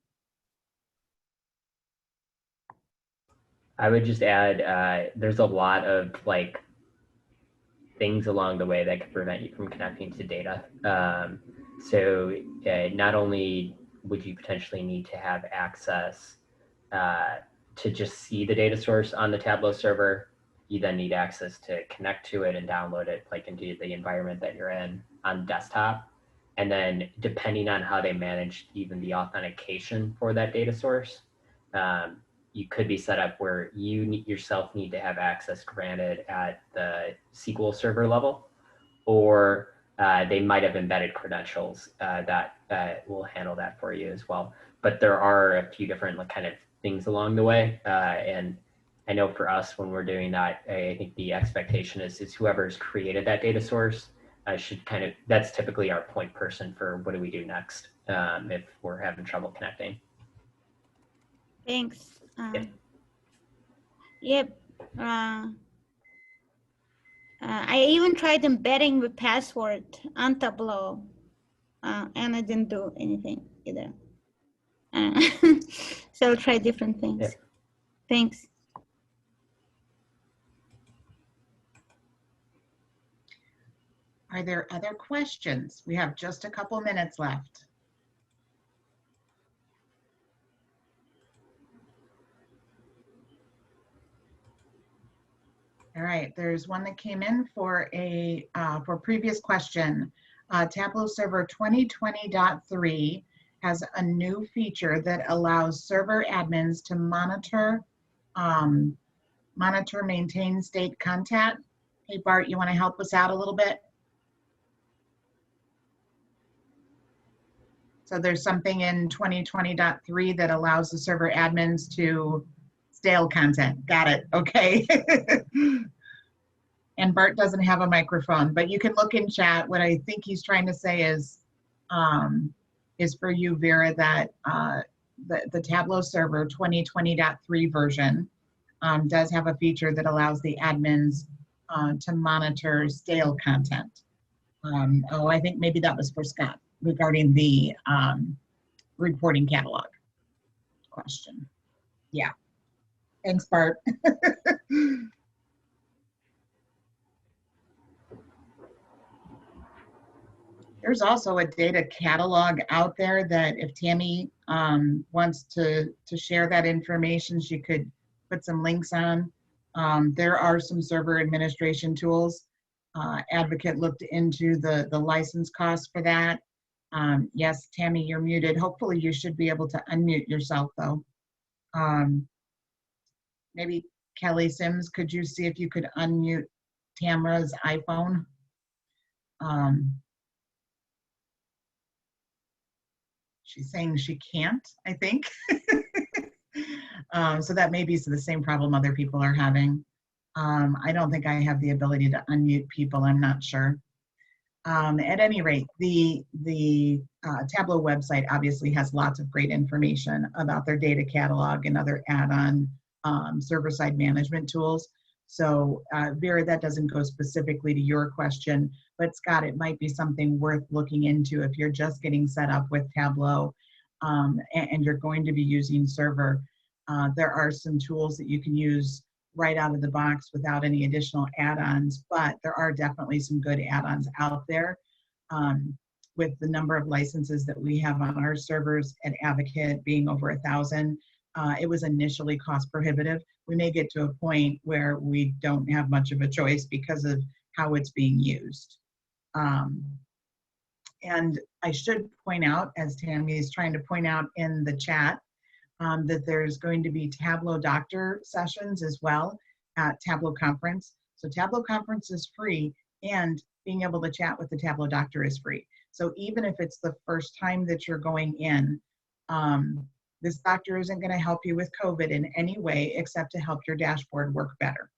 Speaker 6: I would just add, there's a lot of like things along the way that could prevent you from connecting to data. So not only would you potentially need to have access to just see the data source on the Tableau server, you then need access to connect to it and download it like into the environment that you're in on desktop. And then depending on how they manage even the authentication for that data source, you could be set up where you yourself need to have access granted at the SQL server level, or they might have embedded credentials that will handle that for you as well. But there are a few different kind of things along the way. And I know for us, when we're doing that, I think the expectation is whoever's created that data source should that's typically our point person for what do we do next if we're having trouble connecting.
Speaker 7: Thanks. Yep. I even tried embedding the password on Tableau, and I didn't do anything either. So I'll try different things.
Speaker 6: Yep.
Speaker 7: Thanks.
Speaker 1: Are there other questions? We have just a couple minutes left. All right, there's one that came in for a previous question. Tableau Server 2020.3 has a new feature that allows server admins to monitor, maintain state content. Hey Bart, you want to help us out a little bit? So there's something in 2020.3 that allows the server admins to stale content. Got it. Okay. And Bart doesn't have a microphone, but you can look in chat. What I think he's trying to say is for you, Vera, that the Tableau server 2020.3 version does have a feature that allows the admins to monitor stale content. I think maybe that was for Scott regarding the reporting catalog question. Yeah. Thanks, Bart. There's also a data catalog out there that if Tammy wants to share that information, she could put some links on. There are some server administration tools. Advocate looked into the license cost for that. Yes, Tammy, you're muted. Hopefully you should be able to unmute yourself though. Maybe Kelly Sims, could you see if you could unmute Tamra's iPhone? She's saying she can't, I think. So that may be the same problem other people are having. I don't think I have the ability to unmute people, I'm not sure. At any rate, the Tableau website obviously has lots of great information about their data catalog and other add-on server-side management tools. So Vera, that doesn't go specifically to your question, but Scott, it might be something worth looking into if you're just getting set up with Tableau and you're going to be using Server. There are some tools that you can use right out of the box without any additional add-ons, but there are definitely some good add-ons out there. With the number of licenses that we have on our servers at Advocate being over 1,000, it was initially cost prohibitive. We may get to a point where we don't have much of a choice because of how it's being used. And I should point out, as Tammy is trying to point out in the chat, that there's going to be Tableau Doctor sessions as well at Tableau Conference. So Tableau Conference is free, and being able to chat with the Tableau Doctor is free. So even if it's the first time that you're going in, this doctor isn't going to help you with COVID in any way except to help your dashboard work better.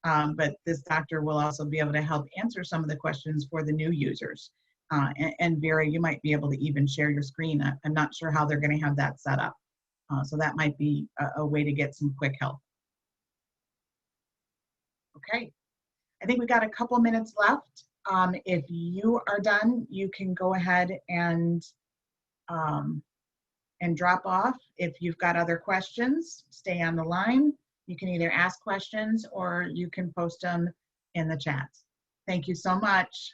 Speaker 1: But this doctor will also be able to help answer some of the questions for the new users. And Vera, you might be able to even share your screen. I'm not sure how they're going to have that set up. So that might be a way to get some quick help. Okay, I think we got a couple minutes left. If you are done, you can go ahead and drop off. If you've got other questions, stay on the line. You can either ask questions or you can post them in the chat. Thank you so much.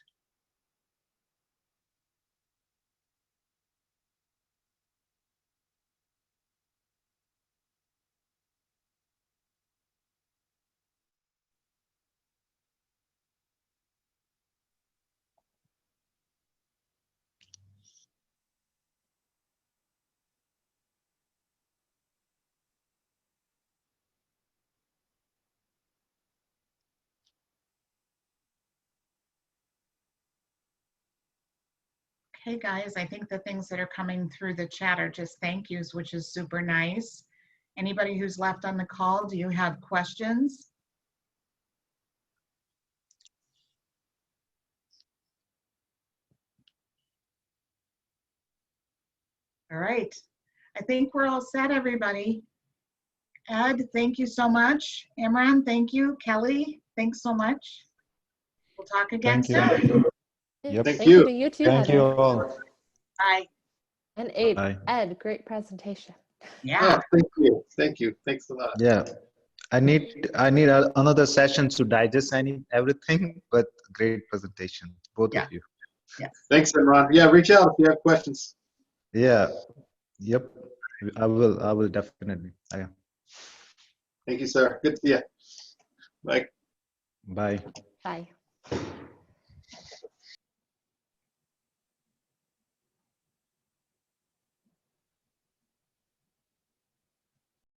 Speaker 1: Okay, guys, I think the things that are coming through the chat are just thank yous, which is super nice. Anybody who's left on the call, do you have questions? All right, I think we're all set, everybody. Ed, thank you so much. Imran, thank you. Kelly, thanks so much. We'll talk again
Speaker 3: Thank you.
Speaker 1: soon.
Speaker 3: Yep.
Speaker 2: Thank
Speaker 5: you.
Speaker 2: you to you too,
Speaker 3: Thank you
Speaker 2: Heather.
Speaker 3: all.
Speaker 1: Bye.
Speaker 2: And Ed,
Speaker 3: Bye.
Speaker 2: Ed, great presentation.
Speaker 1: Yeah.
Speaker 5: Oh, thank you. Thank you. Thanks a lot.
Speaker 3: Yeah, I need another session to digest everything, but great presentation, both
Speaker 1: Yeah.
Speaker 3: of you.
Speaker 1: Yes.
Speaker 5: Thanks, Imran. Yeah, reach out if you have questions.
Speaker 3: Yeah. Yep. I will definitely. Yeah.
Speaker 5: Thank you, sir. Good to see you. Bye.
Speaker 3: Bye.
Speaker 2: Bye.